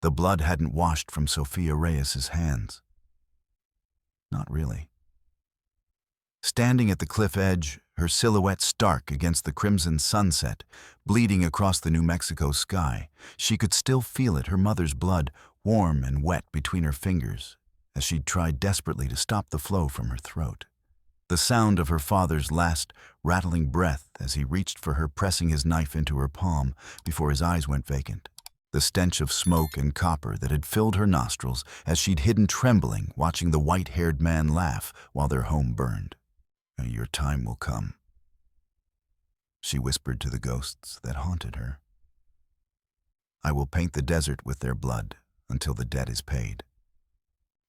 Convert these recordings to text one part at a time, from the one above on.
The blood hadn't washed from Sofia Reyes's hands. Not really. Standing at the cliff edge, her silhouette stark against the crimson sunset, bleeding across the New Mexico sky, she could still feel it, her mother's blood, warm and wet between her fingers, as she'd tried desperately to stop the flow from her throat. The sound of her father's last, rattling breath as he reached for her, pressing his knife into her palm before his eyes went vacant. The stench of smoke and copper that had filled her nostrils as she'd hidden trembling, watching the white-haired man laugh while their home burned. "Your time will come," she whispered to the ghosts that haunted her. "I will paint the desert with their blood until the debt is paid."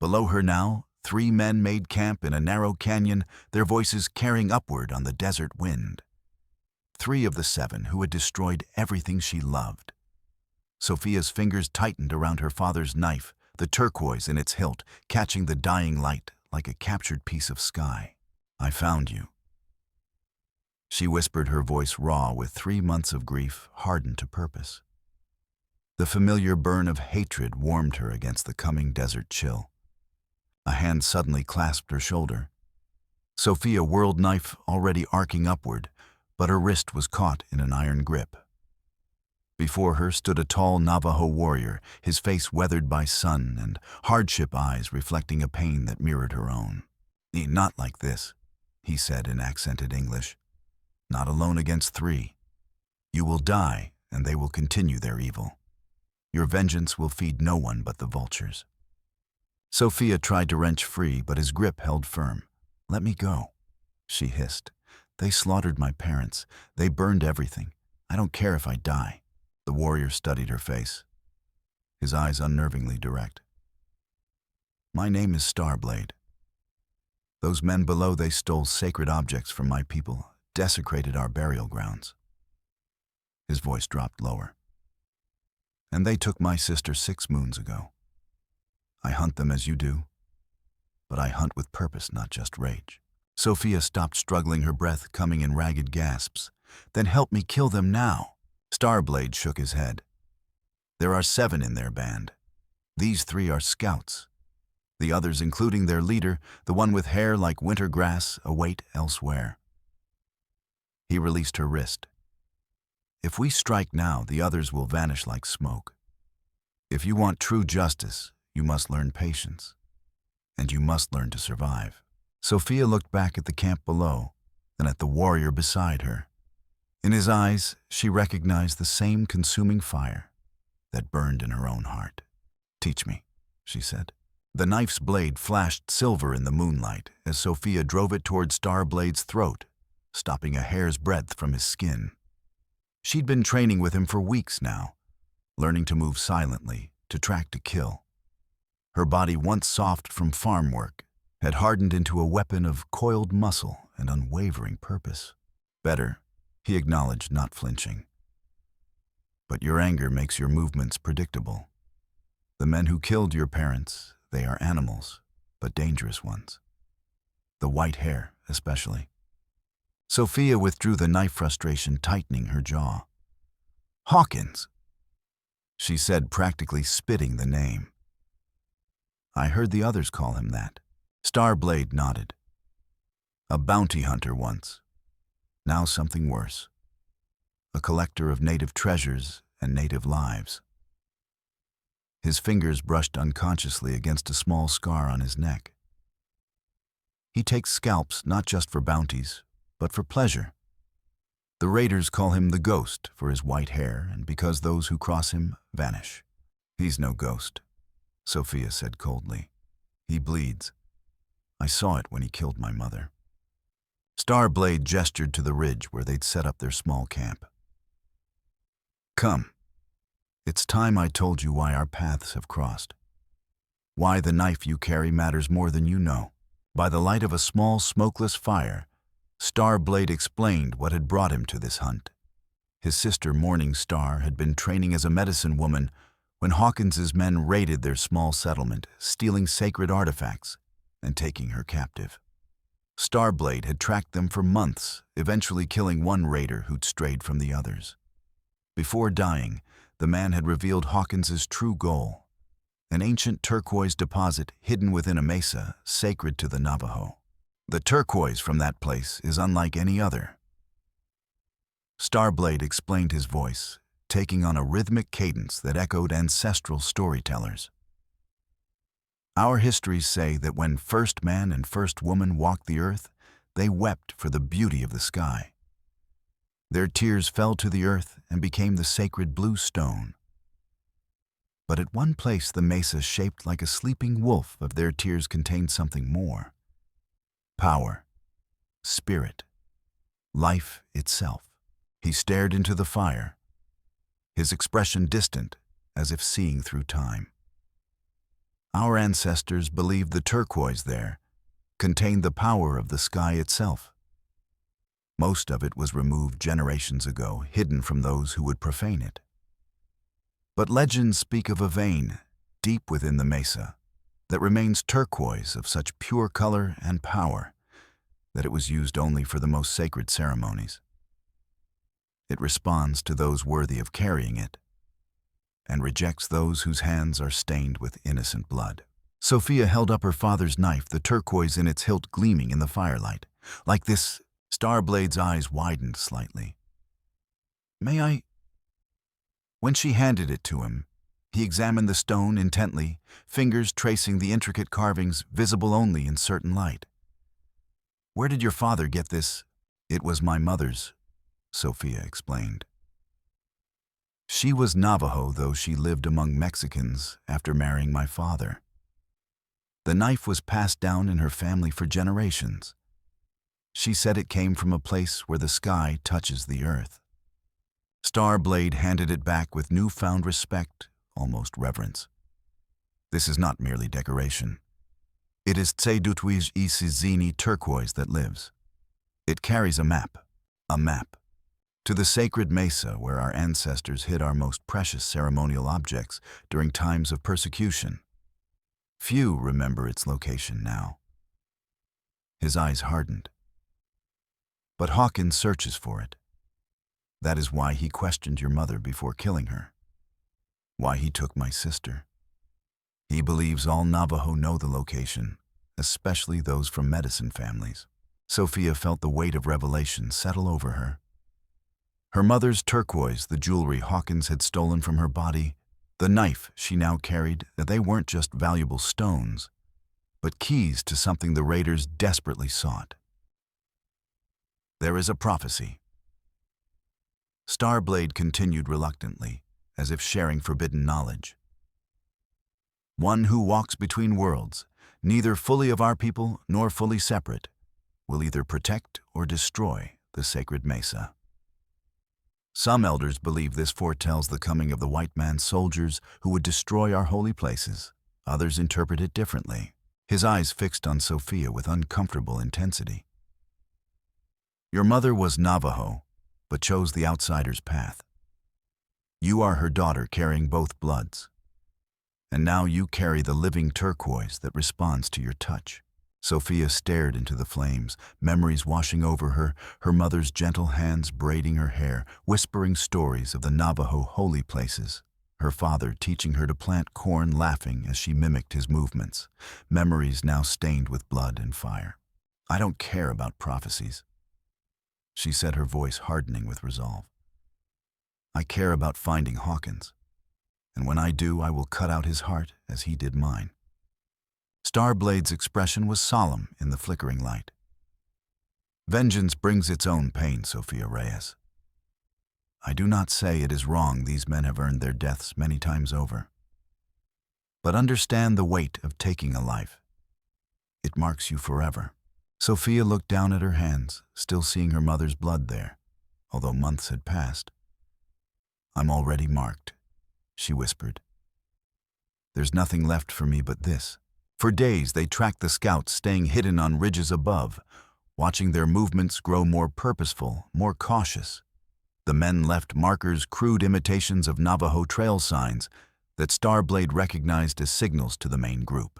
Below her now, 3 men made camp in a narrow canyon, their voices carrying upward on the desert wind. 3 of the 7 who had destroyed everything she loved. Sofia's fingers tightened around her father's knife, the turquoise in its hilt catching the dying light like a captured piece of sky. "I found you," she whispered, her voice raw with 3 months of grief hardened to purpose. The familiar burn of hatred warmed her against the coming desert chill. A hand suddenly clasped her shoulder. Sofia whirled, knife already arcing upward, but her wrist was caught in an iron grip. Before her stood a tall Navajo warrior, his face weathered by sun and hardship eyes reflecting a pain that mirrored her own. "Not like this," he said in accented English. "Not alone against 3. You will die, and they will continue their evil. Your vengeance will feed no one but the vultures." Sofia tried to wrench free, but his grip held firm. "Let me go," she hissed. "They slaughtered my parents. They burned everything. I don't care if I die." The warrior studied her face, his eyes unnervingly direct. "My name is Starblade. Those men below, they stole sacred objects from my people, desecrated our burial grounds." His voice dropped lower. "And they took my sister 6 moons ago. I hunt them as you do, but I hunt with purpose, not just rage." Sofia stopped struggling, her breath coming in ragged gasps. "Then help me kill them now." Starblade shook his head. "There are 7 in their band. These 3 are scouts. The others, including their leader, the one with hair like winter grass, await elsewhere." He released her wrist. "If we strike now, the others will vanish like smoke. If you want true justice, you must learn patience. And you must learn to survive." Sofia looked back at the camp below, then at the warrior beside her. In his eyes, she recognized the same consuming fire that burned in her own heart. "Teach me," she said. The knife's blade flashed silver in the moonlight as Sofia drove it toward Starblade's throat, stopping a hair's breadth from his skin. She'd been training with him for weeks now, learning to move silently, to track, to kill. Her body, once soft from farm work, had hardened into a weapon of coiled muscle and unwavering purpose. "Better," he acknowledged, not flinching. "But your anger makes your movements predictable. The men who killed your parents, they are animals, but dangerous ones. The white hair, especially." Sofia withdrew the knife, frustration tightening her jaw. "Hawkins," she said, practically spitting the name. "I heard the others call him that." Starblade nodded. "A bounty hunter once. Now something worse. A collector of native treasures and native lives." His fingers brushed unconsciously against a small scar on his neck. "He takes scalps not just for bounties, but for pleasure. The raiders call him the Ghost for his white hair and because those who cross him vanish." "He's no ghost," Sofia said coldly. "He bleeds. I saw it when he killed my mother." Starblade gestured to the ridge where they'd set up their small camp. "Come. It's time I told you why our paths have crossed. Why the knife you carry matters more than you know." By the light of a small, smokeless fire, Starblade explained what had brought him to this hunt. His sister, Morning Star, had been training as a medicine woman when Hawkins's men raided their small settlement, stealing sacred artifacts and taking her captive. Starblade had tracked them for months, eventually killing one raider who'd strayed from the others. Before dying, the man had revealed Hawkins's true goal: an ancient turquoise deposit hidden within a mesa sacred to the Navajo. The turquoise from that place is unlike any other. Starblade explained, his voice taking on a rhythmic cadence that echoed ancestral storytellers. Our histories say that when first man and first woman walked the earth, they wept for the beauty of the sky. Their tears fell to the earth and became the sacred blue stone. But at one place the mesa, shaped like a sleeping wolf, of their tears contained something more. Power, spirit, life itself. He stared into the fire, his expression distant, as if seeing through time. Our ancestors believed the turquoise there contained the power of the sky itself. Most of it was removed generations ago, hidden from those who would profane it. But legends speak of a vein deep within the mesa that remains turquoise, of such pure color and power that it was used only for the most sacred ceremonies. It responds to those worthy of carrying it and rejects those whose hands are stained with innocent blood. Sofia held up her father's knife, the turquoise in its hilt gleaming in the firelight. Like this, Starblade's eyes widened slightly. "May I?" When she handed it to him, he examined the stone intently, fingers tracing the intricate carvings visible only in certain light. "Where did your father get this?" "It was my mother's," Sofia explained. She was Navajo, though she lived among Mexicans after marrying my father. The knife was passed down in her family for generations. She said it came from a place where the sky touches the earth. Starblade handed it back with newfound respect, almost reverence. "This is not merely decoration. It is Tsedutwij Isizini turquoise that lives. It carries a map to the sacred mesa where our ancestors hid our most precious ceremonial objects during times of persecution. Few remember its location now." His eyes hardened. "But Hawkins searches for it. That is why he questioned your mother before killing her. Why he took my sister. He believes all Navajo know the location, especially those from medicine families." Sofia felt the weight of revelation settle over her. Her mother's turquoise, the jewelry Hawkins had stolen from her body, the knife she now carried, they weren't just valuable stones, but keys to something the raiders desperately sought. "There is a prophecy." Starblade continued reluctantly, as if sharing forbidden knowledge. "One who walks between worlds, neither fully of our people nor fully separate, will either protect or destroy the sacred mesa. Some elders believe this foretells the coming of the white man's soldiers who would destroy our holy places. Others interpret it differently." His eyes fixed on Sofia with uncomfortable intensity. "Your mother was Navajo, but chose the outsider's path. You are her daughter, carrying both bloods. And now you carry the living turquoise that responds to your touch." Sofia stared into the flames, memories washing over her, her mother's gentle hands braiding her hair, whispering stories of the Navajo holy places, her father teaching her to plant corn, laughing as she mimicked his movements, memories now stained with blood and fire. "I don't care about prophecies," she said, her voice hardening with resolve. "I care about finding Hawkins, and when I do, I will cut out his heart as he did mine." Starblade's expression was solemn in the flickering light. "Vengeance brings its own pain, Sofia Reyes. I do not say it is wrong, these men have earned their deaths many times over. But understand the weight of taking a life. It marks you forever." Sofia looked down at her hands, still seeing her mother's blood there, although months had passed. "I'm already marked," she whispered. "There's nothing left for me but this." For days they tracked the scouts, staying hidden on ridges above, watching their movements grow more purposeful, more cautious. The men left markers, crude imitations of Navajo trail signs that Starblade recognized as signals to the main group.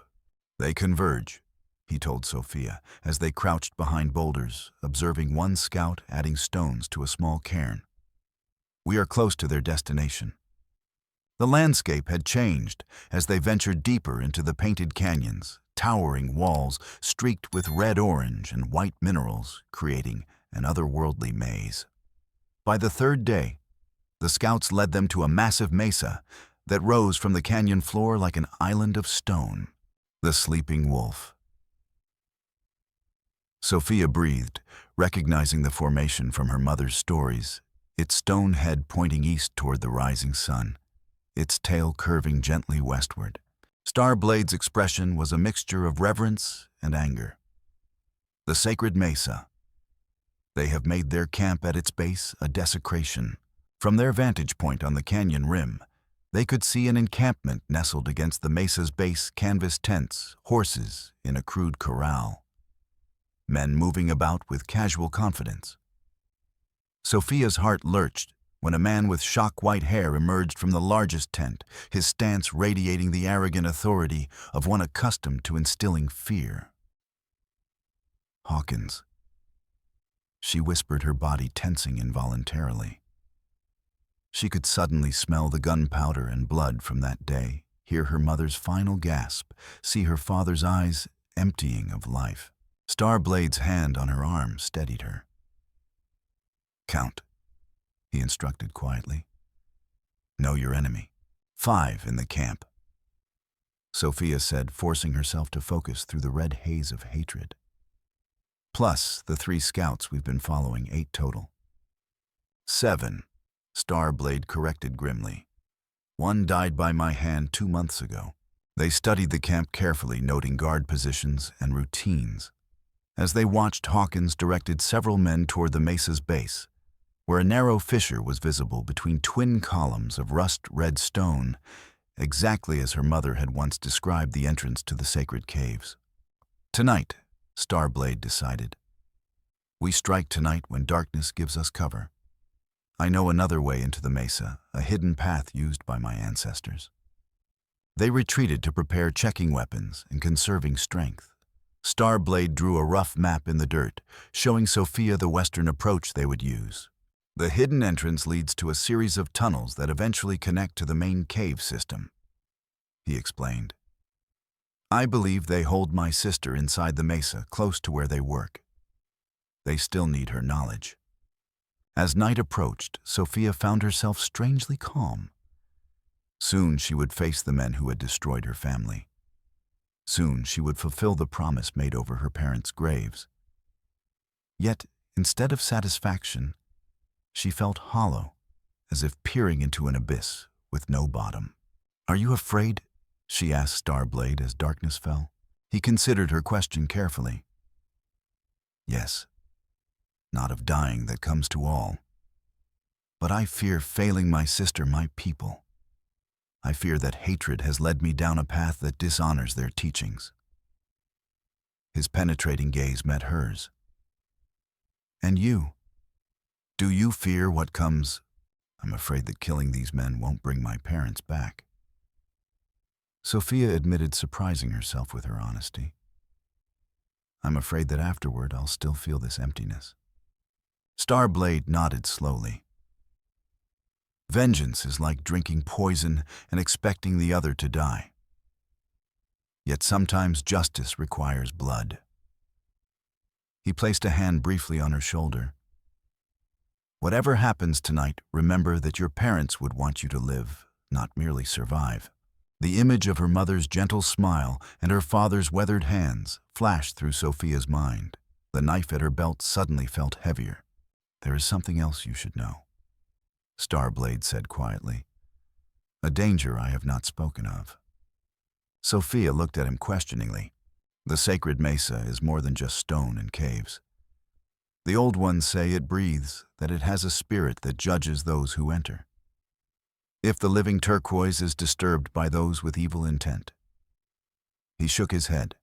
"They converge," he told Sofia, as they crouched behind boulders, observing one scout adding stones to a small cairn. "We are close to their destination." The landscape had changed as they ventured deeper into the painted canyons, towering walls streaked with red, orange, and white minerals, creating an otherworldly maze. By the third day, the scouts led them to a massive mesa that rose from the canyon floor like an island of stone. The sleeping wolf. Sofia breathed, recognizing the formation from her mother's stories, its stone head pointing east toward the rising sun, its tail curving gently westward. Starblade's expression was a mixture of reverence and anger. The sacred mesa. They have made their camp at its base a desecration. From their vantage point on the canyon rim, they could see an encampment nestled against the mesa's base, canvas tents, horses in a crude corral. Men moving about with casual confidence. Sofia's heart lurched when a man with shock-white hair emerged from the largest tent, his stance radiating the arrogant authority of one accustomed to instilling fear. Hawkins. She whispered, her body tensing involuntarily. She could suddenly smell the gunpowder and blood from that day, hear her mother's final gasp, see her father's eyes emptying of life. Starblade's hand on her arm steadied her. "Count," he instructed quietly. "Know your enemy. 5 in the camp," Sofia said, forcing herself to focus through the red haze of hatred. "Plus the 3 scouts we've been following, 8 total." "7, Starblade corrected grimly. "1 died by my hand 2 months ago." They studied the camp carefully, noting guard positions and routines. As they watched, Hawkins directed several men toward the mesa's base, where a narrow fissure was visible between twin columns of rust-red stone, exactly as her mother had once described the entrance to the sacred caves. "Tonight," Starblade decided. "We strike tonight when darkness gives us cover. I know another way into the mesa, a hidden path used by my ancestors." They retreated to prepare checking weapons and conserving strength. Starblade drew a rough map in the dirt, showing Sofia the western approach they would use. "The hidden entrance leads to a series of tunnels that eventually connect to the main cave system," he explained. "I believe they hold my sister inside the mesa, close to where they work. They still need her knowledge." As night approached, Sofia found herself strangely calm. Soon she would face the men who had destroyed her family. Soon she would fulfill the promise made over her parents' graves. Yet, instead of satisfaction, she felt hollow, as if peering into an abyss with no bottom. "Are you afraid?" she asked Starblade as darkness fell. He considered her question carefully. "Yes, not of dying that comes to all. But I fear failing my sister, my people. I fear that hatred has led me down a path that dishonors their teachings." His penetrating gaze met hers. "And you? Do you fear what comes?" "I'm afraid that killing these men won't bring my parents back." Sofia admitted, surprising herself with her honesty. "I'm afraid that afterward I'll still feel this emptiness." Starblade nodded slowly. "Vengeance is like drinking poison and expecting the other to die. Yet sometimes justice requires blood." He placed a hand briefly on her shoulder. "Whatever happens tonight, remember that your parents would want you to live, not merely survive." The image of her mother's gentle smile and her father's weathered hands flashed through Sofia's mind. The knife at her belt suddenly felt heavier. "There is something else you should know," Starblade said quietly. "A danger I have not spoken of." Sofia looked at him questioningly. "The sacred mesa is more than just stone and caves. The old ones say it breathes, that it has a spirit that judges those who enter. If the living turquoise is disturbed by those with evil intent." He shook his head.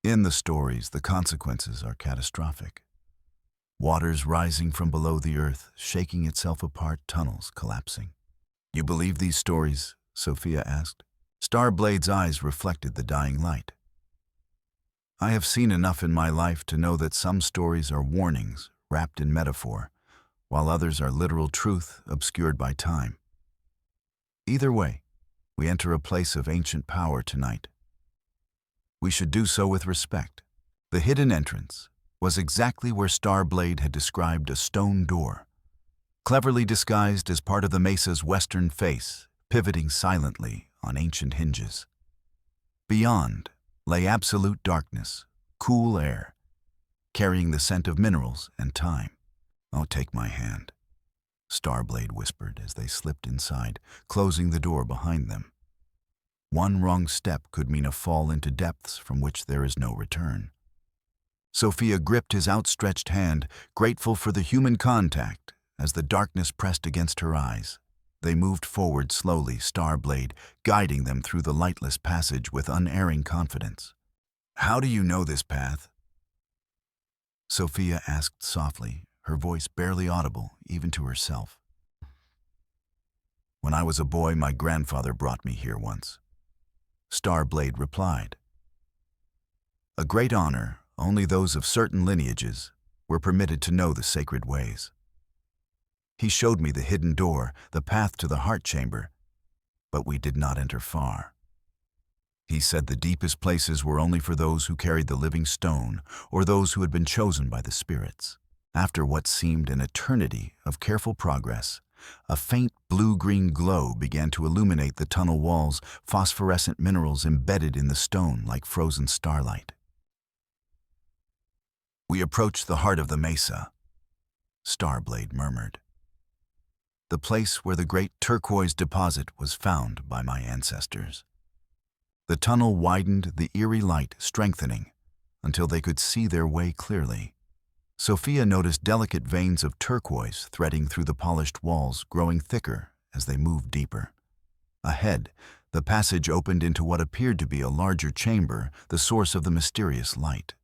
"In the stories, the consequences are catastrophic. Waters rising from below the earth, shaking itself apart, tunnels collapsing." "You believe these stories?" Sofia asked. Starblade's eyes reflected the dying light. "I have seen enough in my life to know that some stories are warnings wrapped in metaphor, while others are literal truth obscured by time. Either way, we enter a place of ancient power tonight. We should do so with respect. The hidden entrance was exactly where Starblade had described a stone door, cleverly disguised as part of the mesa's western face, pivoting silently on ancient hinges. Beyond lay absolute darkness, cool air, carrying the scent of minerals and time. "Oh, take my hand," Starblade whispered as they slipped inside, closing the door behind them. One wrong step could mean a fall into depths from which there is no return. Sofia gripped his outstretched hand, grateful for the human contact, as the darkness pressed against her eyes. They moved forward slowly, Starblade guiding them through the lightless passage with unerring confidence. "How do you know this path?" Sofia asked softly, her voice barely audible even to herself. "When I was a boy, my grandfather brought me here once," Starblade replied. "A great honor, only those of certain lineages were permitted to know the sacred ways. He showed me the hidden door, the path to the heart chamber, but we did not enter far. He said the deepest places were only for those who carried the living stone or those who had been chosen by the spirits." After what seemed an eternity of careful progress, a faint blue-green glow began to illuminate the tunnel walls, phosphorescent minerals embedded in the stone like frozen starlight. "We approached the heart of the mesa," Starblade murmured. "The place where the great turquoise deposit was found by my ancestors." The tunnel widened, the eerie light strengthening until they could see their way clearly. Sofia noticed delicate veins of turquoise threading through the polished walls, growing thicker as they moved deeper. Ahead, the passage opened into what appeared to be a larger chamber, the source of the mysterious light.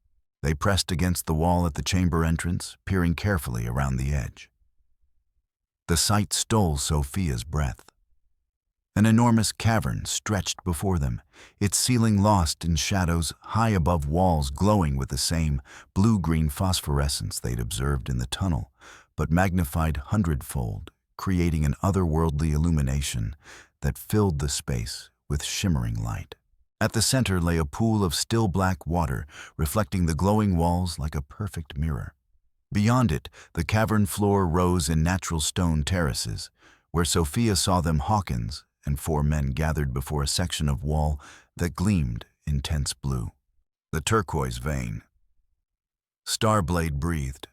They pressed against the wall at the chamber entrance, peering carefully around the edge. The sight stole Sofia's breath. An enormous cavern stretched before them, its ceiling lost in shadows, high above walls glowing with the same blue-green phosphorescence they'd observed in the tunnel, but magnified hundredfold, creating an otherworldly illumination that filled the space with shimmering light. At the center lay a pool of still black water, reflecting the glowing walls like a perfect mirror. Beyond it, the cavern floor rose in natural stone terraces, where Sofia saw them Hawkins and 4 men gathered before a section of wall that gleamed intense blue. "The turquoise vein." Starblade breathed.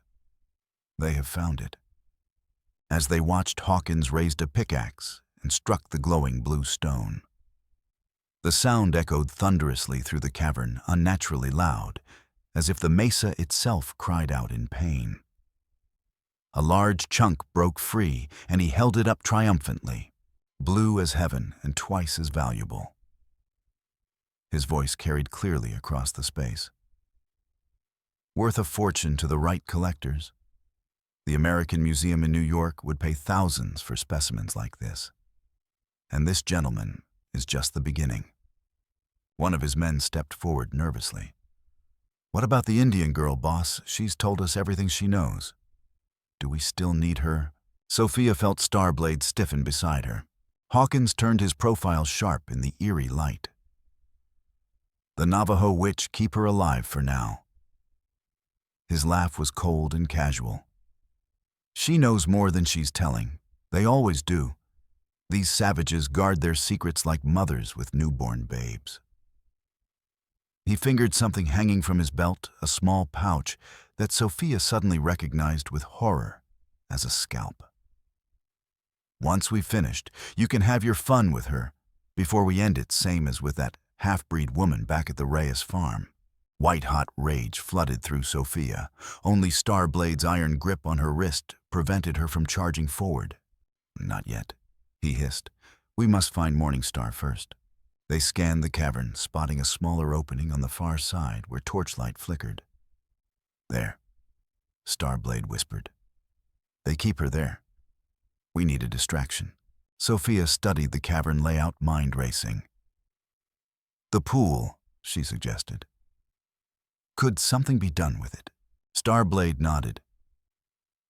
"They have found it." As they watched, Hawkins raised a pickaxe and struck the glowing blue stone. The sound echoed thunderously through the cavern, unnaturally loud, as if the mesa itself cried out in pain. A large chunk broke free, and he held it up triumphantly. Blue as heaven and twice as valuable. His voice carried clearly across the space. "Worth a fortune to the right collectors. The American Museum in New York would pay thousands for specimens like this. And this gentleman is just the beginning." One of his men stepped forward nervously. "What about the Indian girl, boss? She's told us everything she knows. Do we still need her?" Sofia felt Starblade stiffen beside her. Hawkins turned his profile sharp in the eerie light. "The Navajo witch, keep her alive for now." His laugh was cold and casual. "She knows more than she's telling. They always do. These savages guard their secrets like mothers with newborn babes." He fingered something hanging from his belt, a small pouch that Sofia suddenly recognized with horror as a scalp. "Once we've finished, you can have your fun with her, before we end it same as with that half-breed woman back at the Reyes farm." White-hot rage flooded through Sofia. Only Starblade's iron grip on her wrist prevented her from charging forward. "Not yet," he hissed. "We must find Morningstar first." They scanned the cavern, spotting a smaller opening on the far side where torchlight flickered. "There," Starblade whispered. "They keep her there. We need a distraction." Sofia studied the cavern layout, mind-racing. "The pool," she suggested. "Could something be done with it?" Starblade nodded.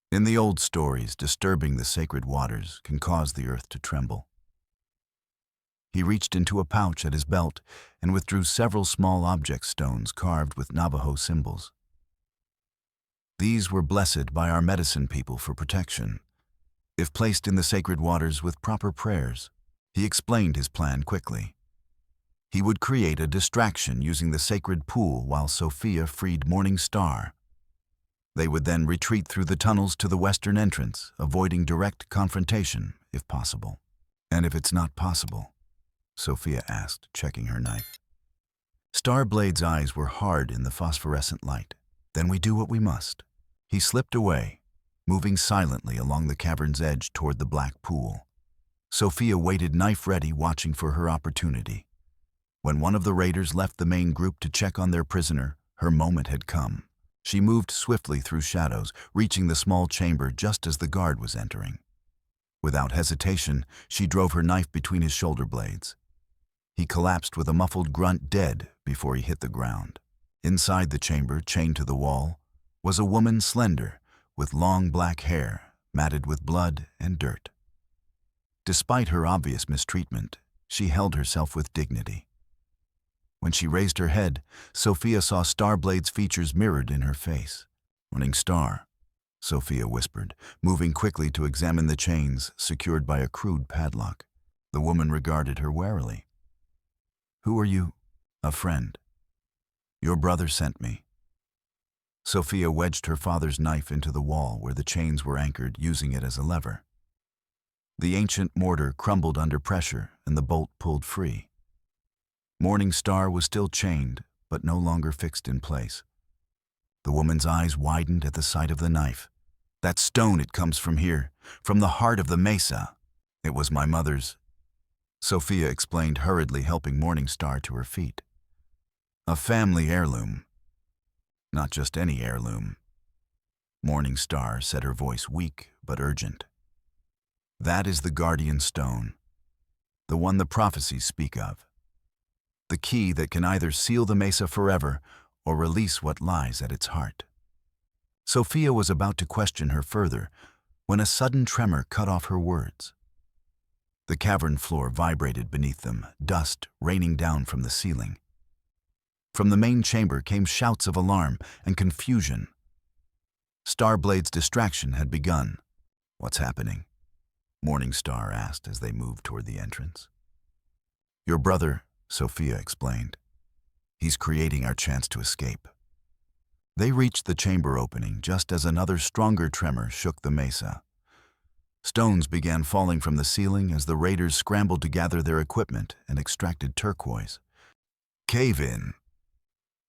"In the old stories, disturbing the sacred waters can cause the earth to tremble. He reached into a pouch at his belt and withdrew several small object stones carved with Navajo symbols. These were blessed by our medicine people for protection, if placed in the sacred waters with proper prayers. He explained his plan quickly. He would create a distraction using the sacred pool while Sofia freed Morning Star. They would then retreat through the tunnels to the western entrance, avoiding direct confrontation, if possible. And if it's not possible? Sofia asked, checking her knife. Starblade's eyes were hard in the phosphorescent light. Then we do what we must. He slipped away, moving silently along the cavern's edge toward the black pool. Sofia waited knife ready, watching for her opportunity. When one of the raiders left the main group to check on their prisoner, her moment had come. She moved swiftly through shadows, reaching the small chamber just as the guard was entering. Without hesitation, she drove her knife between his shoulder blades. He collapsed with a muffled grunt, dead before he hit the ground. Inside the chamber, chained to the wall, was a woman slender, with long black hair, matted with blood and dirt. Despite her obvious mistreatment, she held herself with dignity. When she raised her head, Sofia saw Starblade's features mirrored in her face. "Morning Star," Sofia whispered, moving quickly to examine the chains secured by a crude padlock. The woman regarded her warily. "Who are you?" "A friend. Your brother sent me." Sofia wedged her father's knife into the wall where the chains were anchored, using it as a lever. The ancient mortar crumbled under pressure and the bolt pulled free. Morning Star was still chained, but no longer fixed in place. The woman's eyes widened at the sight of the knife. "That stone, it comes from here, from the heart of the mesa. It was my mother's," Sofia explained hurriedly, helping Morning Star to her feet. "A family heirloom. Not just any heirloom." Morning Star said, her voice weak but urgent. "That is the guardian stone, the one the prophecies speak of. The key that can either seal the mesa forever or release what lies at its heart." Sofia was about to question her further when a sudden tremor cut off her words. The cavern floor vibrated beneath them, dust raining down from the ceiling. From the main chamber came shouts of alarm and confusion. Starblade's distraction had begun. "What's happening?" Morning Star asked as they moved toward the entrance. "Your brother," Sofia explained. "He's creating our chance to escape." They reached the chamber opening just as another stronger tremor shook the mesa. Stones began falling from the ceiling as the raiders scrambled to gather their equipment and extracted turquoise. "Cave in,"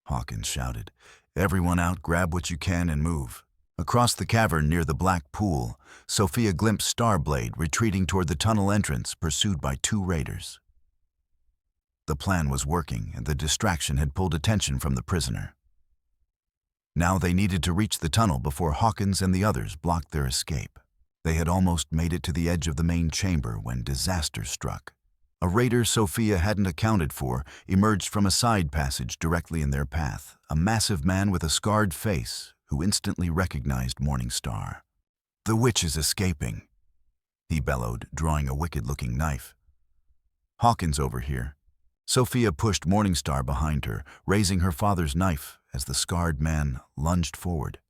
Hawkins shouted. "Everyone out, grab what you can and move." Across the cavern near the black pool, Sofia glimpsed Starblade retreating toward the tunnel entrance, pursued by 2 raiders. The plan was working, and the distraction had pulled attention from the prisoner. Now they needed to reach the tunnel before Hawkins and the others blocked their escape. They had almost made it to the edge of the main chamber when disaster struck. A raider Sofia hadn't accounted for emerged from a side passage directly in their path, a massive man with a scarred face who instantly recognized Morning Star. "The witch is escaping," he bellowed, drawing a wicked-looking knife. "Hawkins over here." Sofia pushed Morning Star behind her, raising her father's knife as the scarred man lunged forward.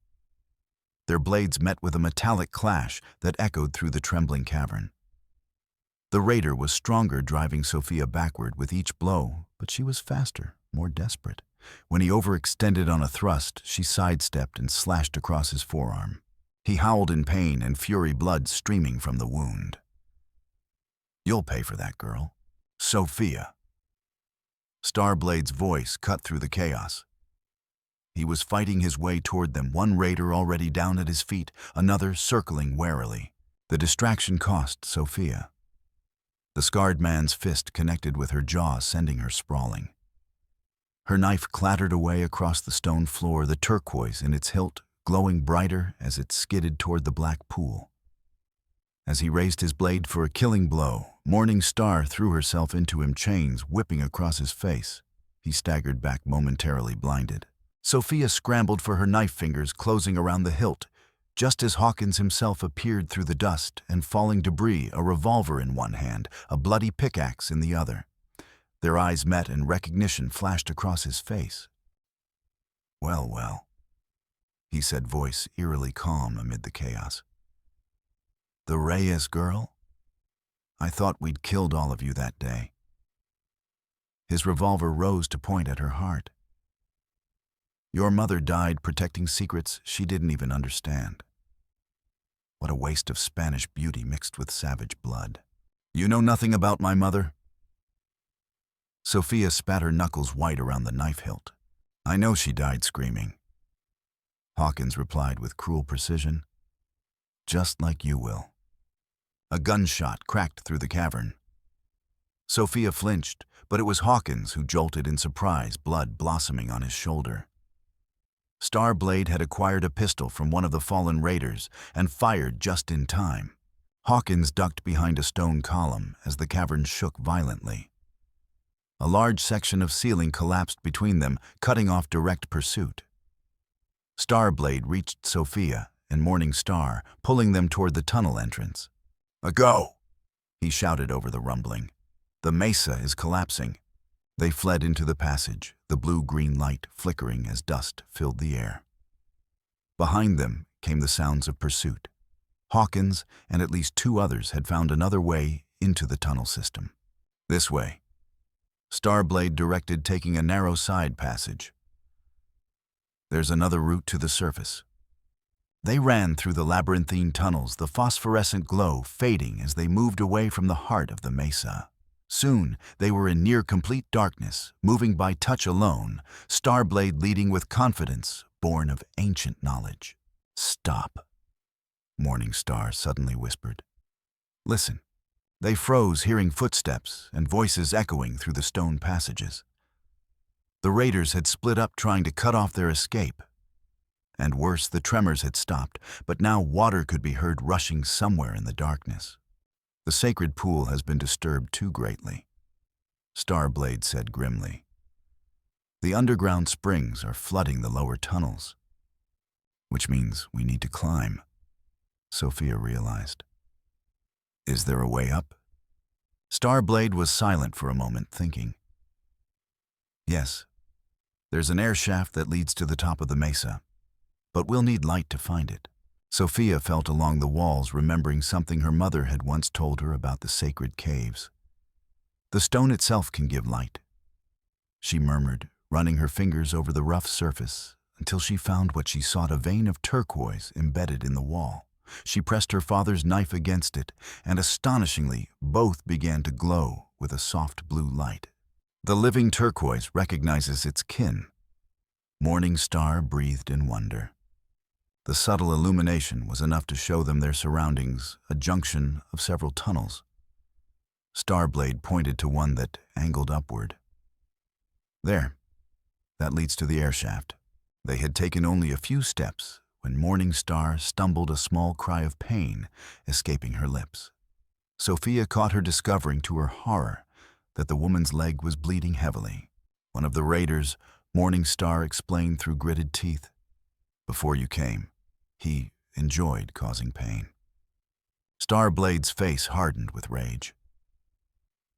Their blades met with a metallic clash that echoed through the trembling cavern. The raider was stronger, driving Sofia backward with each blow, but she was faster, more desperate. When he overextended on a thrust, she sidestepped and slashed across his forearm. He howled in pain and fury, blood streaming from the wound. "You'll pay for that, girl." "Sofia." Starblade's voice cut through the chaos. He was fighting his way toward them, one raider already down at his feet, another circling warily. The distraction cost Sofia. The scarred man's fist connected with her jaw, sending her sprawling. Her knife clattered away across the stone floor, the turquoise in its hilt glowing brighter as it skidded toward the black pool. As he raised his blade for a killing blow, Morning Star threw herself into him, chains whipping across his face. He staggered back, momentarily blinded. Sofia scrambled for her knife, fingers closing around the hilt, Just as Hawkins himself appeared through the dust and falling debris, a revolver in one hand, a bloody pickaxe in the other. Their eyes met and recognition flashed across his face. "Well, well," he said, voice eerily calm amid the chaos. "The Reyes girl? I thought we'd killed all of you that day." His revolver rose to point at her heart. "Your mother died protecting secrets she didn't even understand. What a waste of Spanish beauty mixed with savage blood. You know nothing about my mother?" Sofia spat her knuckles white around the knife hilt. "I know she died screaming," Hawkins replied with cruel precision. "Just like you will." A gunshot cracked through the cavern. Sofia flinched, but it was Hawkins who jolted in surprise, blood blossoming on his shoulder. Starblade had acquired a pistol from one of the fallen raiders and fired just in time. Hawkins ducked behind a stone column as the cavern shook violently. A large section of ceiling collapsed between them, cutting off direct pursuit. Starblade reached Sofia and Morning Star, pulling them toward the tunnel entrance. "A go!" he shouted over the rumbling. "The mesa is collapsing." They fled into the passage, the blue-green light flickering as dust filled the air. Behind them came the sounds of pursuit. Hawkins and at least 2 others had found another way into the tunnel system. "This way." Starblade directed, taking a narrow side passage. "There's another route to the surface." They ran through the labyrinthine tunnels, the phosphorescent glow fading as they moved away from the heart of the mesa. Soon, they were in near-complete darkness, moving by touch alone, Starblade leading with confidence, born of ancient knowledge. "Stop," Morning Star suddenly whispered. "Listen." They froze, hearing footsteps and voices echoing through the stone passages. The raiders had split up, trying to cut off their escape. And worse, the tremors had stopped, but now water could be heard rushing somewhere in the darkness. "The sacred pool has been disturbed too greatly," Starblade said grimly. "The underground springs are flooding the lower tunnels." "Which means we need to climb," Sofia realized. "Is there a way up?" Starblade was silent for a moment, thinking. "Yes, there's an air shaft that leads to the top of the mesa, but we'll need light to find it." Sofia felt along the walls, remembering something her mother had once told her about the sacred caves. "The stone itself can give light," she murmured, running her fingers over the rough surface until she found what she sought, a vein of turquoise embedded in the wall. She pressed her father's knife against it, and astonishingly, both began to glow with a soft blue light. "The living turquoise recognizes its kin," Morning Star breathed in wonder. The subtle illumination was enough to show them their surroundings, a junction of several tunnels. Starblade pointed to one that angled upward. "There, that leads to the air shaft." They had taken only a few steps when Morning Star stumbled, a small cry of pain escaping her lips. Sofia caught her, discovering to her horror that the woman's leg was bleeding heavily. One of the raiders, Morning Star explained through gritted teeth. "Before you came, he enjoyed causing pain." Starblade's face hardened with rage.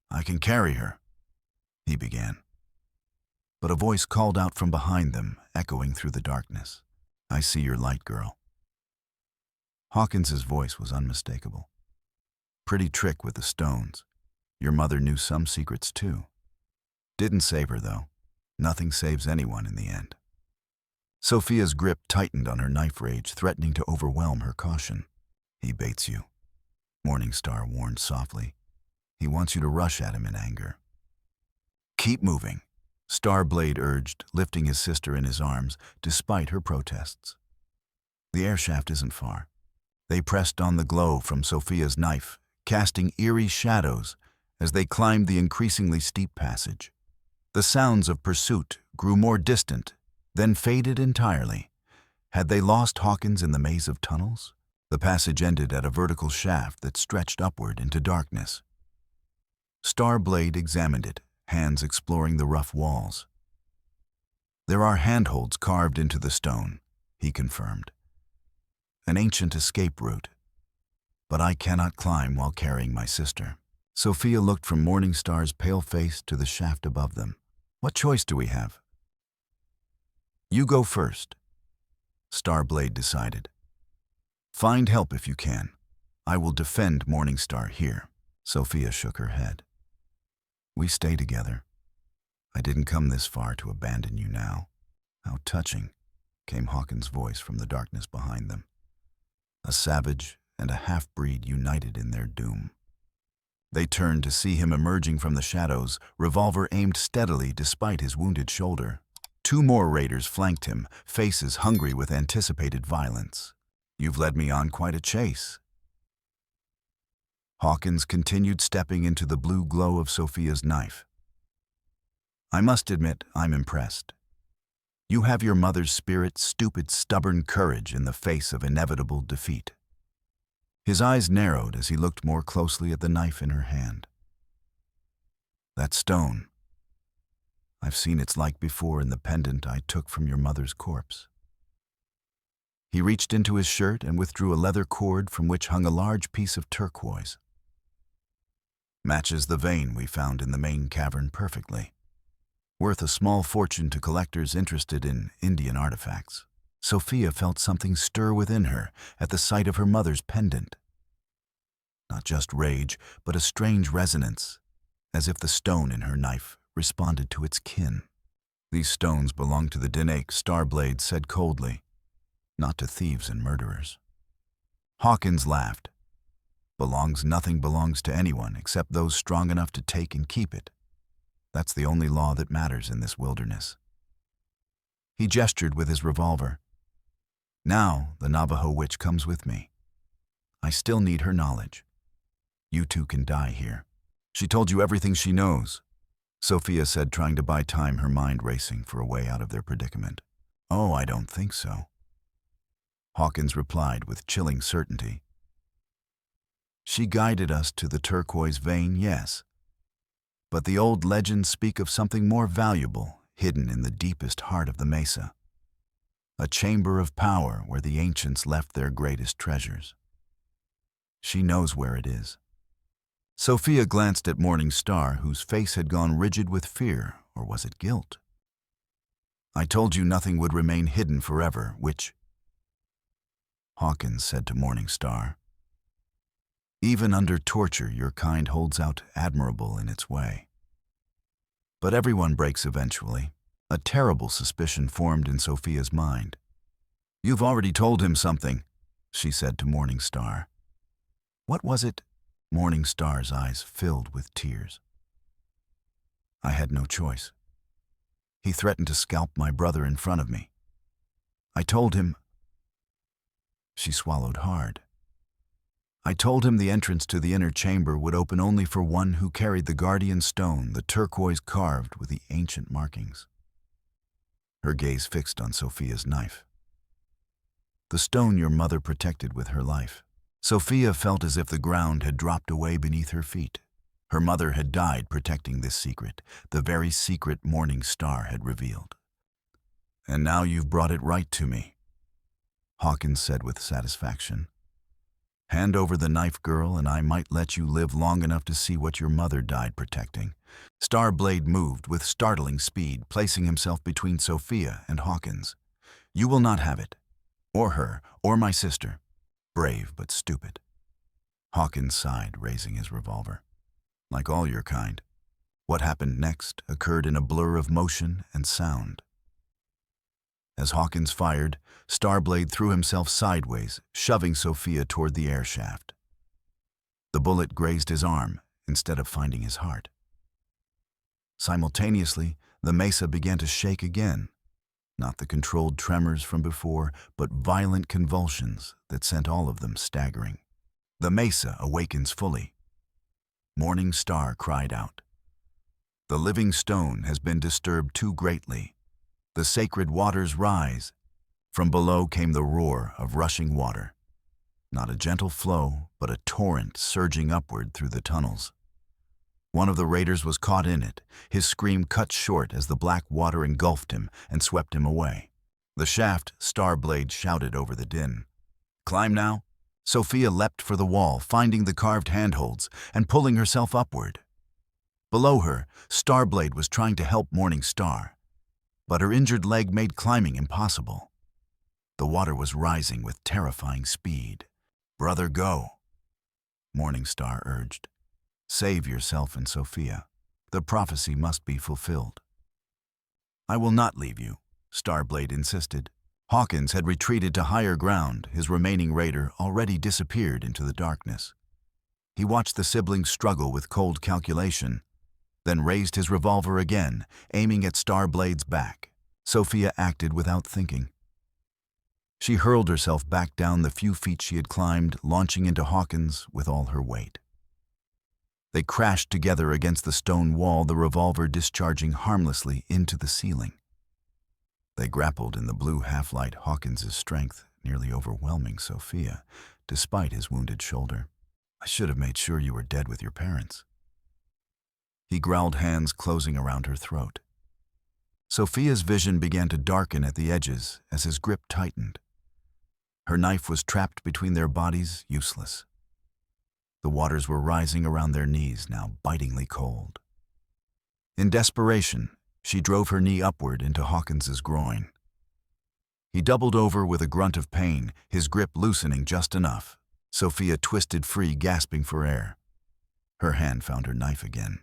"I can carry her," he began. But a voice called out from behind them, echoing through the darkness. "I see your light, girl." Hawkins's voice was unmistakable. "Pretty trick with the stones. Your mother knew some secrets too. Didn't save her, though. Nothing saves anyone in the end." Sofia's grip tightened on her knife rage, threatening to overwhelm her caution. "He baits you," Morning Star warned softly. "He wants you to rush at him in anger." "Keep moving," Starblade urged, lifting his sister in his arms, despite her protests. "The air shaft isn't far." They pressed on the glow from Sofia's knife, casting eerie shadows as they climbed the increasingly steep passage. The sounds of pursuit grew more distant, then faded entirely. Had they lost Hawkins in the maze of tunnels? The passage ended at a vertical shaft that stretched upward into darkness. Starblade examined it, hands exploring the rough walls. "There are handholds carved into the stone," he confirmed. An ancient escape route. But I cannot climb while carrying my sister. Sofia looked from Morningstar's pale face to the shaft above them. What choice do we have? You go first, Starblade decided. Find help if you can. I will defend Morningstar here. Sofia shook her head. We stay together. I didn't come this far to abandon you now. How touching, came Hawkins' voice from the darkness behind them. A savage and a half-breed united in their doom. They turned to see him emerging from the shadows, revolver aimed steadily despite his wounded shoulder. Two more raiders flanked him, faces hungry with anticipated violence. You've led me on quite a chase. Hawkins continued stepping into the blue glow of Sofia's knife. I must admit, I'm impressed. You have your mother's spirit, stupid, stubborn courage in the face of inevitable defeat. His eyes narrowed as he looked more closely at the knife in her hand. That stone. I've seen its like before in the pendant I took from your mother's corpse. He reached into his shirt and withdrew a leather cord from which hung a large piece of turquoise. Matches the vein we found in the main cavern perfectly. Worth a small fortune to collectors interested in Indian artifacts. Sofia felt something stir within her at the sight of her mother's pendant. Not just rage, but a strange resonance, as if the stone in her knife responded to its kin. These stones belong to the Dinake, Starblade said coldly, not to thieves and murderers. Hawkins laughed. Nothing belongs to anyone except those strong enough to take and keep it. That's the only law that matters in this wilderness. He gestured with his revolver. Now the Navajo witch comes with me. I still need her knowledge. You two can die here. She told you everything she knows, Sofia said, trying to buy time, her mind racing for a way out of their predicament. Oh, I don't think so, Hawkins replied with chilling certainty. She guided us to the turquoise vein, yes. But the old legends speak of something more valuable hidden in the deepest heart of the mesa. A chamber of power where the ancients left their greatest treasures. She knows where it is. Sofia glanced at Morningstar, whose face had gone rigid with fear, or was it guilt? I told you nothing would remain hidden forever, witch, Hawkins said to Morningstar. Even under torture, your kind holds out admirable in its way. But everyone breaks eventually. A terrible suspicion formed in Sofia's mind. You've already told him something, she said to Morningstar. What was it? Morningstar's eyes filled with tears. I had no choice. He threatened to scalp my brother in front of me. I told him. She swallowed hard. I told him the entrance to the inner chamber would open only for one who carried the guardian stone, the turquoise carved with the ancient markings. Her gaze fixed on Sofia's knife. The stone your mother protected with her life. Sofia felt as if the ground had dropped away beneath her feet. Her mother had died protecting this secret, the very secret Morningstar had revealed. And now you've brought it right to me, Hawkins said with satisfaction. Hand over the knife, girl, and I might let you live long enough to see what your mother died protecting. Starblade moved with startling speed, placing himself between Sofia and Hawkins. You will not have it. Or her, or my sister. Brave but stupid. Hawkins sighed, raising his revolver. Like all your kind. What happened next occurred in a blur of motion and sound. As Hawkins fired, Starblade threw himself sideways, shoving Sofia toward the air shaft. The bullet grazed his arm instead of finding his heart. Simultaneously, the mesa began to shake again. Not the controlled tremors from before, but violent convulsions that sent all of them staggering. The mesa awakens fully. Morningstar cried out. The living stone has been disturbed too greatly. The sacred waters rise. From below came the roar of rushing water. Not a gentle flow, but a torrent surging upward through the tunnels. One of the raiders was caught in it, his scream cut short as the black water engulfed him and swept him away. The shaft, Starblade shouted over the din. Climb now? Sofia leapt for the wall, finding the carved handholds and pulling herself upward. Below her, Starblade was trying to help Morning Star, but her injured leg made climbing impossible. The water was rising with terrifying speed. "Brother, go," Morning Star urged. "Save yourself and Sofia. The prophecy must be fulfilled." "I will not leave you," Starblade insisted. Hawkins had retreated to higher ground, his remaining raider already disappeared into the darkness. He watched the siblings struggle with cold calculation, then raised his revolver again, aiming at Starblade's back. Sofia acted without thinking. She hurled herself back down the few feet she had climbed, launching into Hawkins with all her weight. They crashed together against the stone wall, the revolver discharging harmlessly into the ceiling. They grappled in the blue half-light, Hawkins' strength nearly overwhelming Sofia, despite his wounded shoulder. "I should have made sure you were dead with your parents." He growled, hands closing around her throat. Sofia's vision began to darken at the edges as his grip tightened. Her knife was trapped between their bodies, useless. The waters were rising around their knees, now bitingly cold. In desperation, she drove her knee upward into Hawkins's groin. He doubled over with a grunt of pain, his grip loosening just enough. Sofia twisted free, gasping for air. Her hand found her knife again.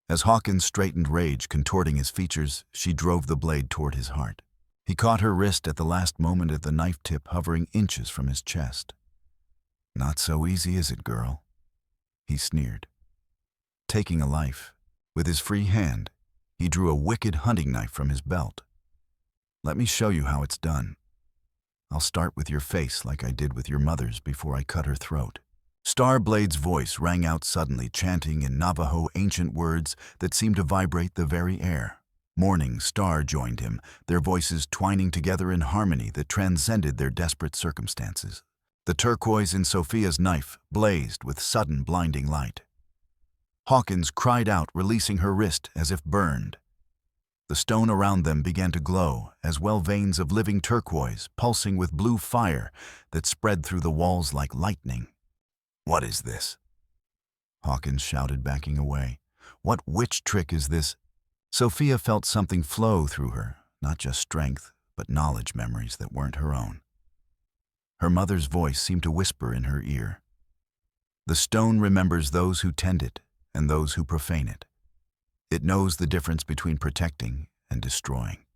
As Hawkins straightened, rage contorting his features, she drove the blade toward his heart. He caught her wrist at the last moment, at the knife tip hovering inches from his chest. "Not so easy, is it, girl?" he sneered. Taking a life, with his free hand, he drew a wicked hunting knife from his belt. "Let me show you how it's done. I'll start with your face like I did with your mother's before I cut her throat." Starblade's voice rang out suddenly, chanting in Navajo ancient words that seemed to vibrate the very air. Morning Star joined him, their voices twining together in harmony that transcended their desperate circumstances. The turquoise in Sofia's knife blazed with sudden blinding light. Hawkins cried out, releasing her wrist as if burned. The stone around them began to glow, as well veins of living turquoise pulsing with blue fire that spread through the walls like lightning. "What is this?" Hawkins shouted, backing away. "What witch trick is this?" Sofia felt something flow through her, not just strength, but knowledge memories that weren't her own. Her mother's voice seemed to whisper in her ear. "The stone remembers those who tend it and those who profane it. It knows the difference between protecting and destroying."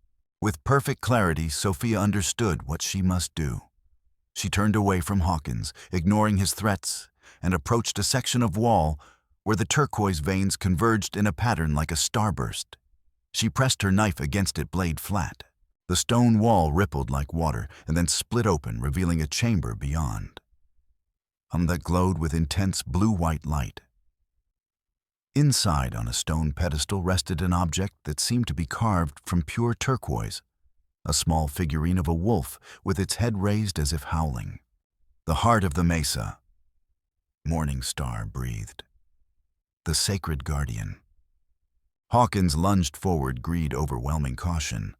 With perfect clarity, Sofia understood what she must do. She turned away from Hawkins, ignoring his threats, and approached a section of wall where the turquoise veins converged in a pattern like a starburst. She pressed her knife against it, blade flat. The stone wall rippled like water and then split open, revealing a chamber beyond, that glowed with intense blue-white light. Inside, on a stone pedestal, rested an object that seemed to be carved from pure turquoise, a small figurine of a wolf with its head raised as if howling. "The heart of the mesa," Morning Star breathed. "The sacred guardian." Hawkins lunged forward, greed overwhelming caution.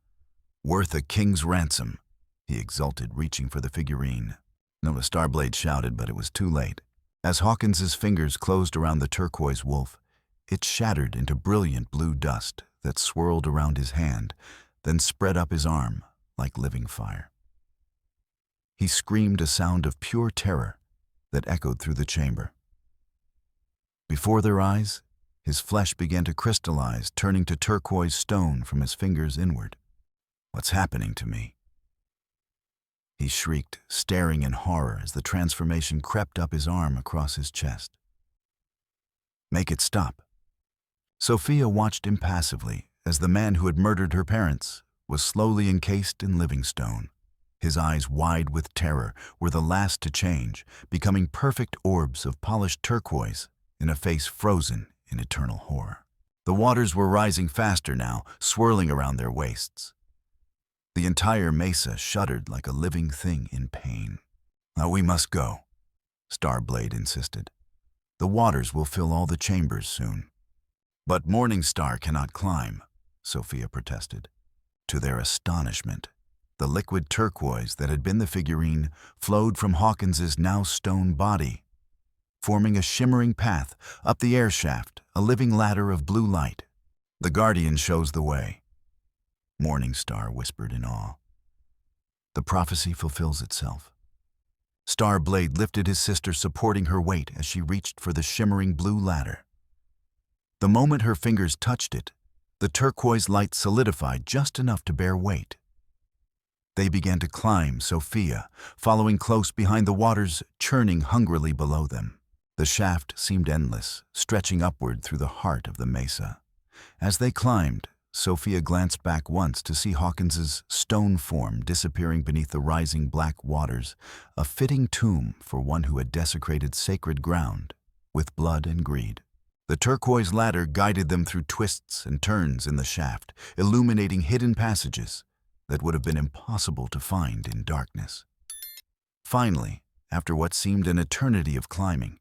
"Worth a king's ransom," he exulted, reaching for the figurine. No, Starblade shouted, but it was too late. As Hawkins's fingers closed around the turquoise wolf, it shattered into brilliant blue dust that swirled around his hand, then spread up his arm like living fire. He screamed a sound of pure terror that echoed through the chamber. Before their eyes, his flesh began to crystallize, turning to turquoise stone from his fingers inward. "What's happening to me?" he shrieked, staring in horror as the transformation crept up his arm across his chest. "Make it stop." Sofia watched impassively as the man who had murdered her parents was slowly encased in living stone. His eyes, wide with terror, were the last to change, becoming perfect orbs of polished turquoise in a face frozen in eternal horror. The waters were rising faster now, swirling around their waists. The entire mesa shuddered like a living thing in pain. "Now we must go," Starblade insisted. "The waters will fill all the chambers soon." "But Morning Star cannot climb," Sofia protested. To their astonishment, The liquid turquoise that had been the figurine flowed from Hawkins's now stone body, forming a shimmering path up the air shaft, a living ladder of blue light. "The Guardian shows the way," Morningstar whispered in awe. "The prophecy fulfills itself." Starblade lifted his sister, supporting her weight as she reached for the shimmering blue ladder. The moment her fingers touched it, the turquoise light solidified just enough to bear weight. They began to climb Sofia, following close behind the waters churning hungrily below them. The shaft seemed endless, stretching upward through the heart of the mesa. As they climbed, Sofia glanced back once to see Hawkins's stone form disappearing beneath the rising black waters, a fitting tomb for one who had desecrated sacred ground with blood and greed. The turquoise ladder guided them through twists and turns in the shaft, illuminating hidden passages that would have been impossible to find in darkness. Finally, after what seemed an eternity of climbing,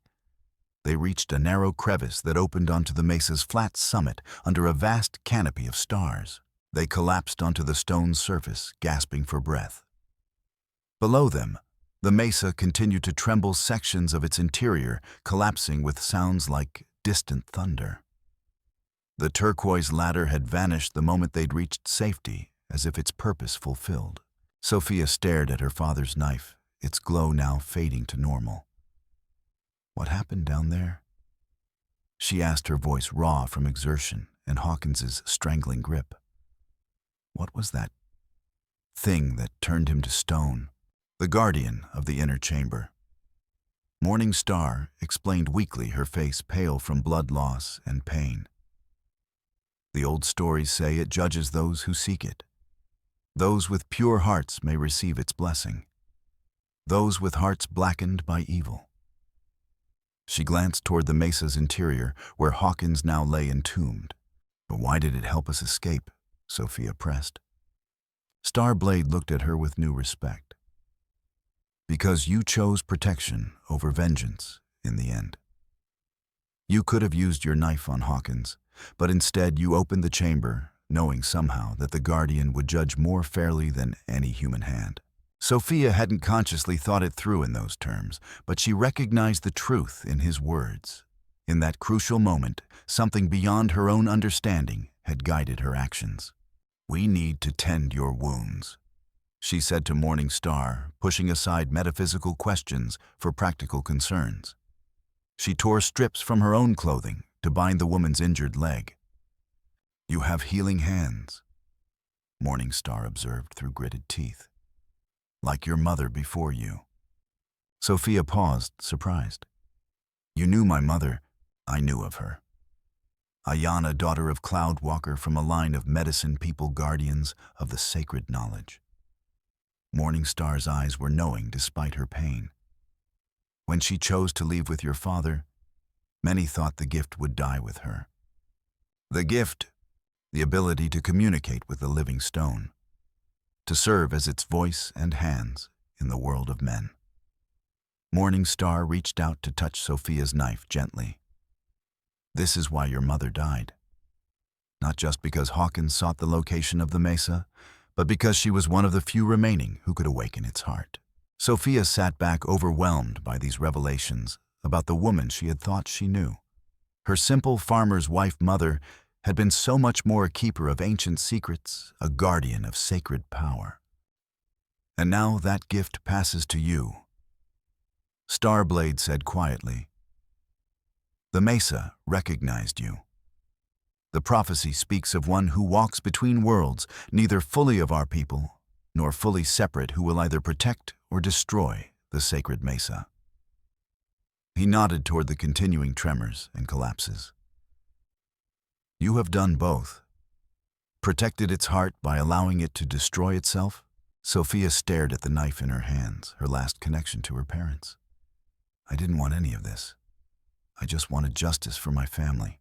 they reached a narrow crevice that opened onto the mesa's flat summit under a vast canopy of stars. They collapsed onto the stone surface, gasping for breath. Below them, the mesa continued to tremble, sections of its interior collapsing with sounds like distant thunder. The turquoise ladder had vanished the moment they'd reached safety, as if its purpose fulfilled. Sofia stared at her father's knife, its glow now fading to normal. "What happened down there?" she asked, her voice raw from exertion and Hawkins's strangling grip. "What was that thing that turned him to stone?" "The Guardian of the inner chamber," Morningstar explained weakly, her face pale from blood loss and pain. "The old stories say it judges those who seek it. Those with pure hearts may receive its blessing. Those with hearts blackened by evil." She glanced toward the mesa's interior, where Hawkins now lay entombed. "But why did it help us escape?" Sofia pressed. Starblade looked at her with new respect. "Because you chose protection over vengeance in the end. You could have used your knife on Hawkins, but instead you opened the chamber, knowing somehow that the Guardian would judge more fairly than any human hand." Sofia hadn't consciously thought it through in those terms, but she recognized the truth in his words. In that crucial moment, something beyond her own understanding had guided her actions. "We need to tend your wounds," she said to Morningstar, pushing aside metaphysical questions for practical concerns. She tore strips from her own clothing to bind the woman's injured leg. "You have healing hands," Morningstar observed through gritted teeth. "Like your mother before you." Sofia paused, surprised. "You knew my mother." "I knew of her. Ayana, daughter of Cloudwalker, from a line of medicine people, guardians of the sacred knowledge." Morningstar's eyes were knowing despite her pain. "When she chose to leave with your father, many thought the gift would die with her. The gift, the ability to communicate with the living stone, to serve as its voice and hands in the world of men." Morningstar reached out to touch Sofia's knife gently. "This is why your mother died. Not just because Hawkins sought the location of the mesa, but because she was one of the few remaining who could awaken its heart." Sofia sat back, overwhelmed by these revelations about the woman she had thought she knew. Her simple farmer's wife mother had been so much more a keeper of ancient secrets, a guardian of sacred power. "And now that gift passes to you," Starblade said quietly. "The mesa recognized you. The prophecy speaks of one who walks between worlds, neither fully of our people, nor fully separate, who will either protect or destroy the sacred mesa." He nodded toward the continuing tremors and collapses. "You have done both. Protected its heart by allowing it to destroy itself." Sofia stared at the knife in her hands, her last connection to her parents. "I didn't want any of this. I just wanted justice for my family."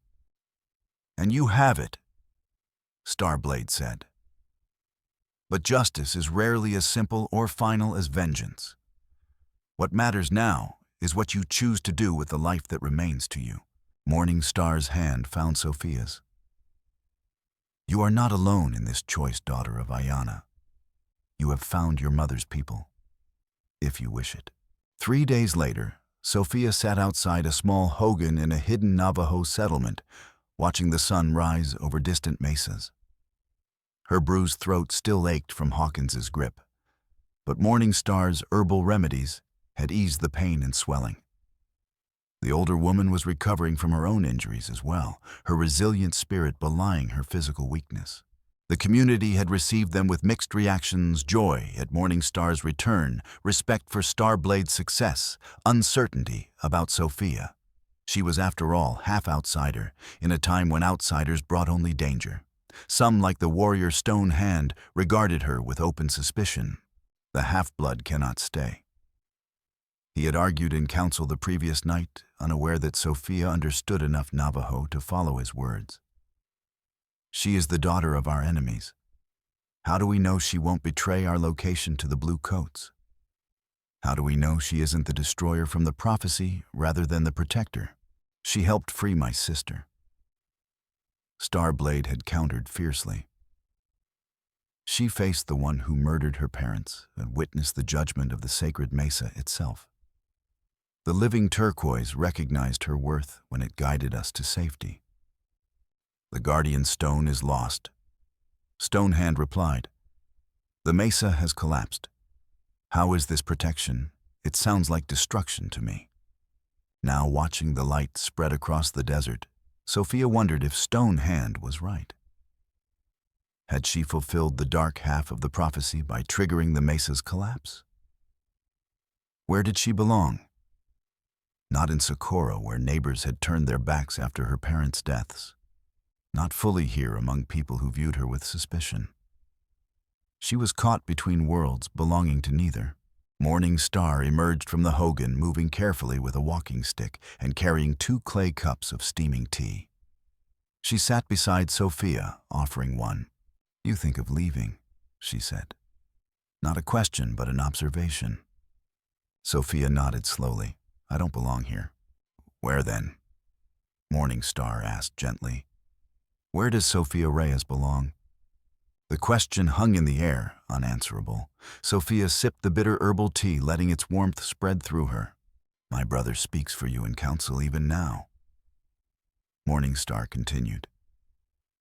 "And you have it," Starblade said. "But justice is rarely as simple or final as vengeance. What matters now is what you choose to do with the life that remains to you." Morningstar's hand found Sofia's. "You are not alone in this choice, daughter of Ayana. You have found your mother's people, if you wish it. 3 days later, Sofia sat outside a small hogan in a hidden Navajo settlement, watching the sun rise over distant mesas. Her bruised throat still ached from Hawkins's grip, but Morning Star's herbal remedies had eased the pain and swelling. The older woman was recovering from her own injuries as well, her resilient spirit belying her physical weakness. The community had received them with mixed reactions: joy at Morning Star's return, respect for Starblade's success, uncertainty about Sofia. She was, after all, half outsider, in a time when outsiders brought only danger. Some, like the warrior Stone Hand, regarded her with open suspicion. The half-blood cannot stay. He had argued in council the previous night, unaware that Sofia understood enough Navajo to follow his words. She is the daughter of our enemies. How do we know she won't betray our location to the Blue Coats? How do we know she isn't the destroyer from the prophecy rather than the protector? She helped free my sister. Starblade had countered fiercely. She faced the one who murdered her parents and witnessed the judgment of the sacred mesa itself. The living turquoise recognized her worth when it guided us to safety. The guardian stone is lost. Stonehand replied, "The mesa has collapsed. How is this protection? It sounds like destruction to me." Now, watching the light spread across the desert, Sofia wondered if Stonehand was right. Had she fulfilled the dark half of the prophecy by triggering the mesa's collapse? Where did she belong? Not in Socorro, where neighbors had turned their backs after her parents' deaths. Not fully here among people who viewed her with suspicion. She was caught between worlds, belonging to neither. Morning Star emerged from the hogan, moving carefully with a walking stick and carrying 2 clay cups of steaming tea. She sat beside Sofia, offering one. "You think of leaving," she said. Not a question, but an observation. Sofia nodded slowly. "I don't belong here." "Where then?" Morning Star asked gently. "Where does Sofia Reyes belong?" The question hung in the air, unanswerable. Sofia sipped the bitter herbal tea, letting its warmth spread through her. "My brother speaks for you in council even now." Morning Star continued.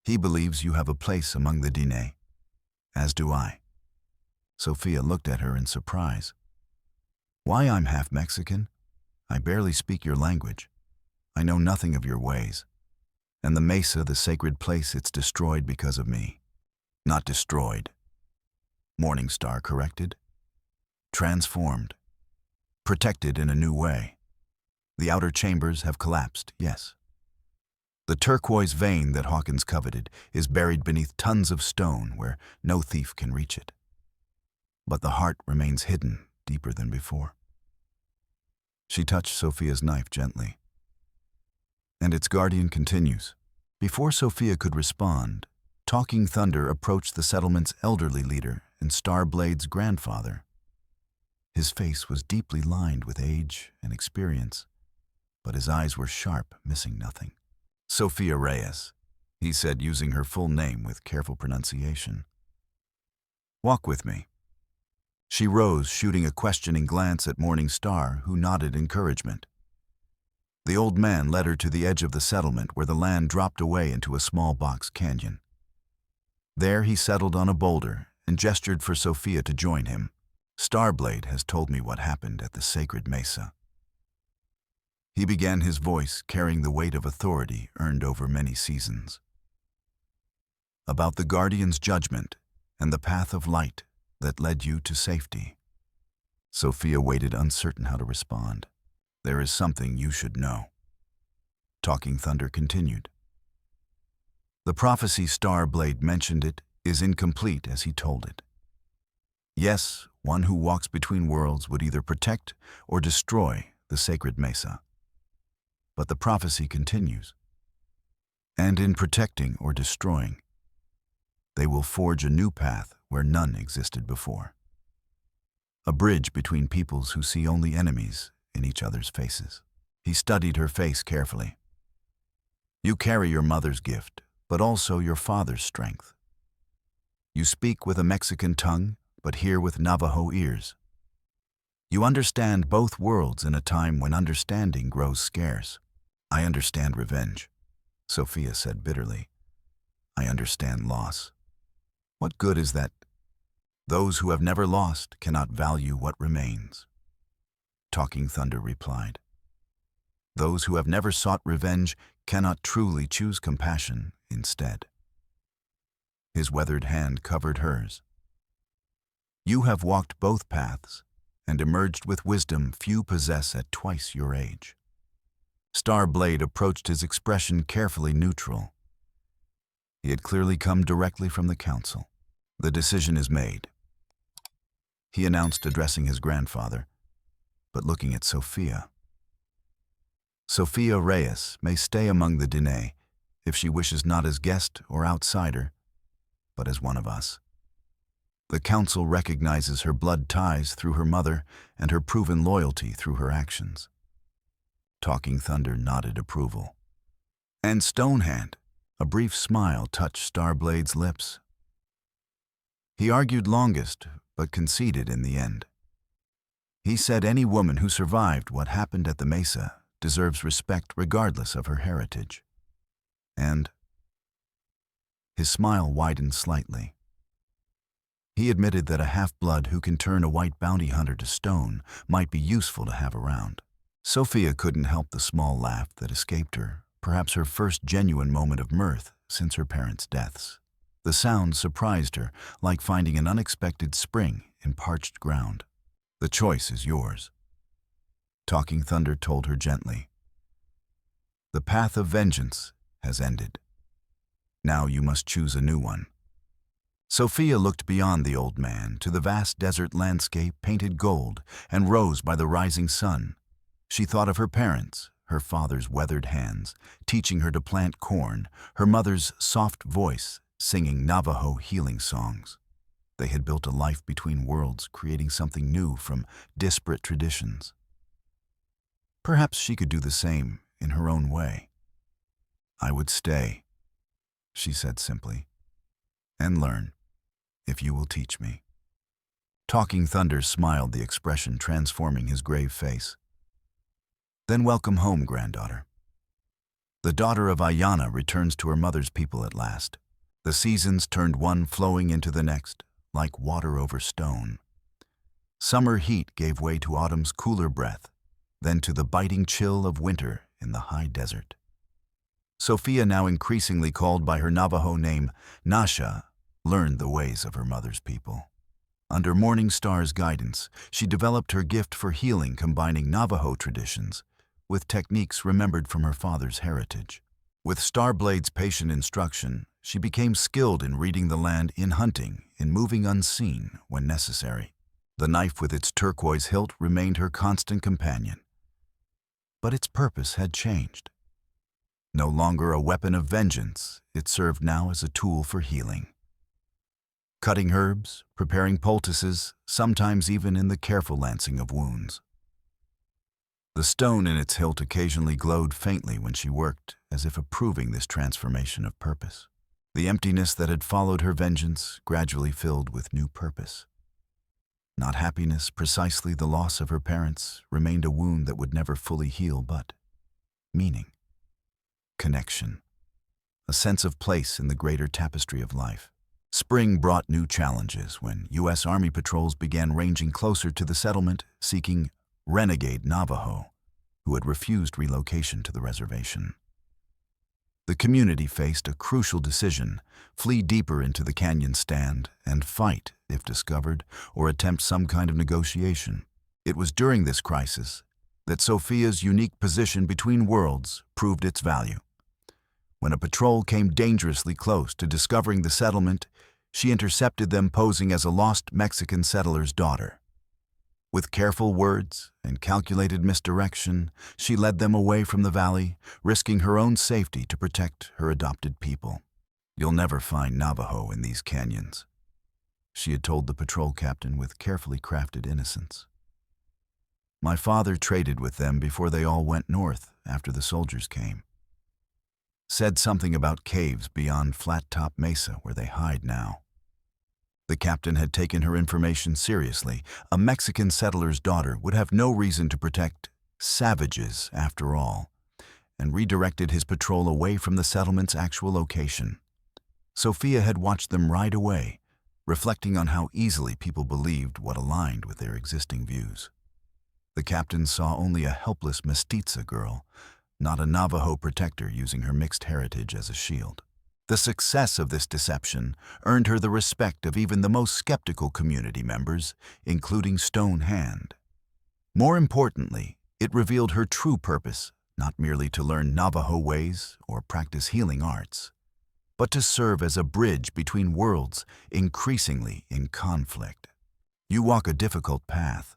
"He believes you have a place among the Diné, as do I." Sofia looked at her in surprise. "Why, I'm half Mexican. I barely speak your language. I know nothing of your ways. And the mesa, the sacred place, it's destroyed because of me." "Not destroyed," Morning Star corrected. "Transformed. Protected in a new way. The outer chambers have collapsed, yes. The turquoise vein that Hawkins coveted is buried beneath tons of stone where no thief can reach it. But the heart remains hidden deeper than before." She touched Sofia's knife gently. And its guardian continues. Before Sofia could respond, Talking Thunder approached the settlement's elderly leader and Starblade's grandfather. His face was deeply lined with age and experience, but his eyes were sharp, missing nothing. "Sofia Reyes," he said, using her full name with careful pronunciation. "Walk with me." She rose, shooting a questioning glance at Morning Star, who nodded encouragement. The old man led her to the edge of the settlement where the land dropped away into a small box canyon. There he settled on a boulder and gestured for Sofia to join him. "Starblade has told me what happened at the sacred mesa." He began, his voice carrying the weight of authority earned over many seasons. "About the Guardian's judgment and the path of light that led you to safety." Sofia waited, uncertain how to respond. "There is something you should know." Talking Thunder continued. "The prophecy Starblade mentioned it is incomplete as he told it. Yes, one who walks between worlds would either protect or destroy the sacred mesa. But the prophecy continues. And in protecting or destroying, they will forge a new path where none existed before. A bridge between peoples who see only enemies in each other's faces." He studied her face carefully. "You carry your mother's gift, but also your father's strength. You speak with a Mexican tongue, but hear with Navajo ears. You understand both worlds in a time when understanding grows scarce. I understand revenge, Sofia said bitterly. I understand loss. What good is that? Those who have never lost cannot value what remains. Talking Thunder replied. Those who have never sought revenge cannot truly choose compassion instead. His weathered hand covered hers. You have walked both paths and emerged with wisdom few possess at twice your age. Starblade approached his expression carefully neutral. He had clearly come directly from the council. The decision is made, he announced, addressing his grandfather, but looking at Sofia. Sofia Reyes may stay among the Diné if she wishes, not as guest or outsider, but as one of us. The council recognizes her blood ties through her mother and her proven loyalty through her actions. Talking Thunder nodded approval. And Stonehand, a brief smile touched Starblade's lips. He argued longest, but conceded in the end. He said any woman who survived what happened at the Mesa deserves respect regardless of her heritage. And his smile widened slightly. He admitted that a half-blood who can turn a white bounty hunter to stone might be useful to have around. Sofia couldn't help the small laugh that escaped her, perhaps her first genuine moment of mirth since her parents' deaths. The sound surprised her, like finding an unexpected spring in parched ground. The choice is yours, Talking Thunder told her gently. The path of vengeance has ended. Now you must choose a new one. Sofia looked beyond the old man to the vast desert landscape painted gold and rose by the rising sun. She thought of her parents, her father's weathered hands, teaching her to plant corn, her mother's soft voice, singing Navajo healing songs. They had built a life between worlds, creating something new from disparate traditions. Perhaps she could do the same in her own way. I would stay, she said simply, and learn, if you will teach me. Talking Thunder smiled, the expression transforming his grave face. Then welcome home, granddaughter. The daughter of Ayana returns to her mother's people at last. The seasons turned one flowing into the next, like water over stone. Summer heat gave way to autumn's cooler breath, then to the biting chill of winter in the high desert. Sofia, now increasingly called by her Navajo name, Nasha, learned the ways of her mother's people. Under Morning Star's guidance, she developed her gift for healing, combining Navajo traditions with techniques remembered from her father's heritage. With Starblade's patient instruction, she became skilled in reading the land, in hunting, in moving unseen when necessary. The knife with its turquoise hilt remained her constant companion. But its purpose had changed. No longer a weapon of vengeance, it served now as a tool for healing. Cutting herbs, preparing poultices, sometimes even in the careful lancing of wounds. The stone in its hilt occasionally glowed faintly when she worked, as if approving this transformation of purpose. The emptiness that had followed her vengeance gradually filled with new purpose. Not happiness, precisely the loss of her parents, remained a wound that would never fully heal, but meaning, connection, a sense of place in the greater tapestry of life. Spring brought new challenges when U.S. Army patrols began ranging closer to the settlement, seeking renegade Navajo, who had refused relocation to the reservation. The community faced a crucial decision: flee deeper into the canyon stand and fight, if discovered, or attempt some kind of negotiation. It was during this crisis that Sofia's unique position between worlds proved its value. When a patrol came dangerously close to discovering the settlement, she intercepted them, posing as a lost Mexican settler's daughter. With careful words and calculated misdirection, she led them away from the valley, risking her own safety to protect her adopted people. You'll never find Navajo in these canyons, she had told the patrol captain with carefully crafted innocence. My father traded with them before they all went north after the soldiers came. Said something about caves beyond Flat Top Mesa where they hide now. The captain had taken her information seriously. A Mexican settler's daughter would have no reason to protect savages, after all, and redirected his patrol away from the settlement's actual location. Sofia had watched them ride away, reflecting on how easily people believed what aligned with their existing views. The captain saw only a helpless mestiza girl, not a Navajo protector using her mixed heritage as a shield. The success of this deception earned her the respect of even the most skeptical community members, including Stone Hand. More importantly, it revealed her true purpose, not merely to learn Navajo ways or practice healing arts, but to serve as a bridge between worlds increasingly in conflict. "You walk a difficult path,"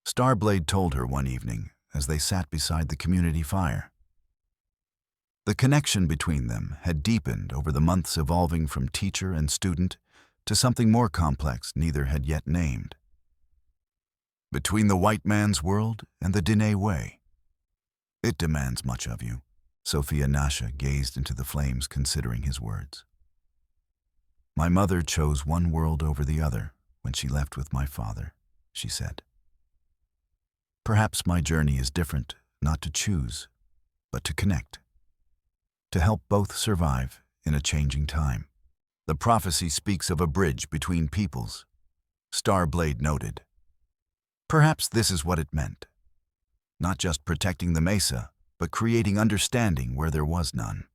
Starblade told her one evening as they sat beside the community fire. The connection between them had deepened over the months, evolving from teacher and student to something more complex neither had yet named. "Between the white man's world and the Diné way. It demands much of you." Sofia Nasha gazed into the flames, considering his words. "My mother chose one world over the other when she left with my father," she said. "Perhaps my journey is different, not to choose, but to connect, to help both survive in a changing time." "The prophecy speaks of a bridge between peoples," Starblade noted. "Perhaps this is what it meant. Not just protecting the mesa, but creating understanding where there was none."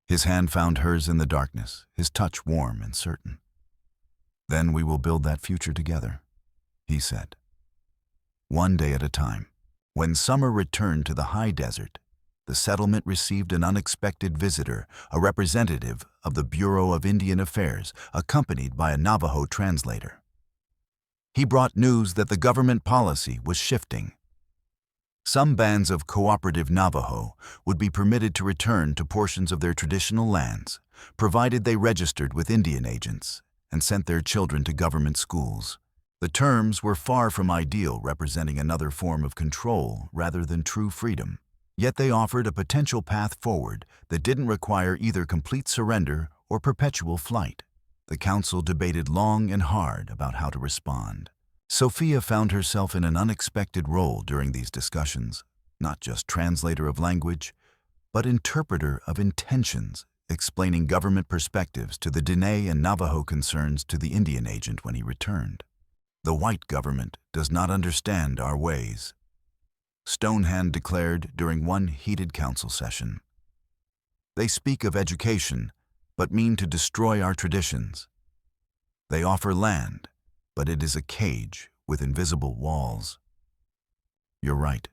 His hand found hers in the darkness, his touch warm and certain. "Then we will build that future together," he said. One day at a time. When summer returned to the high desert, the settlement received an unexpected visitor, a representative of the Bureau of Indian Affairs, accompanied by a Navajo translator. He brought news that the government policy was shifting. Some bands of cooperative Navajo would be permitted to return to portions of their traditional lands, provided they registered with Indian agents and sent their children to government schools. The terms were far from ideal, representing another form of control rather than true freedom. Yet they offered a potential path forward that didn't require either complete surrender or perpetual flight. The council debated long and hard about how to respond. Sofia found herself in an unexpected role during these discussions, not just translator of language, but interpreter of intentions, explaining government perspectives to the Diné and Navajo concerns to the Indian agent when he returned. "The white government does not understand our ways," Stonehand declared during one heated council session. "They speak of education, but mean to destroy our traditions. They offer land, but it is a cage with invisible walls." "You're right,"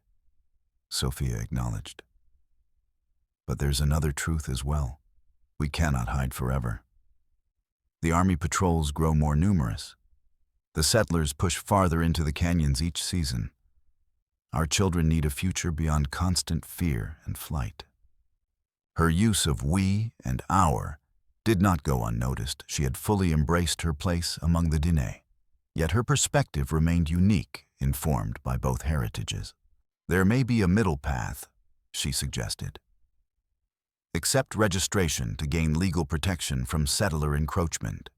Sofia acknowledged. "But there's another truth as well. We cannot hide forever. The army patrols grow more numerous. The settlers push farther into the canyons each season. Our children need a future beyond constant fear and flight." Her use of "we" and "our" did not go unnoticed. She had fully embraced her place among the Diné. Yet her perspective remained unique, informed by both heritages. "There may be a middle path," she suggested. "Accept registration to gain legal protection from settler encroachment.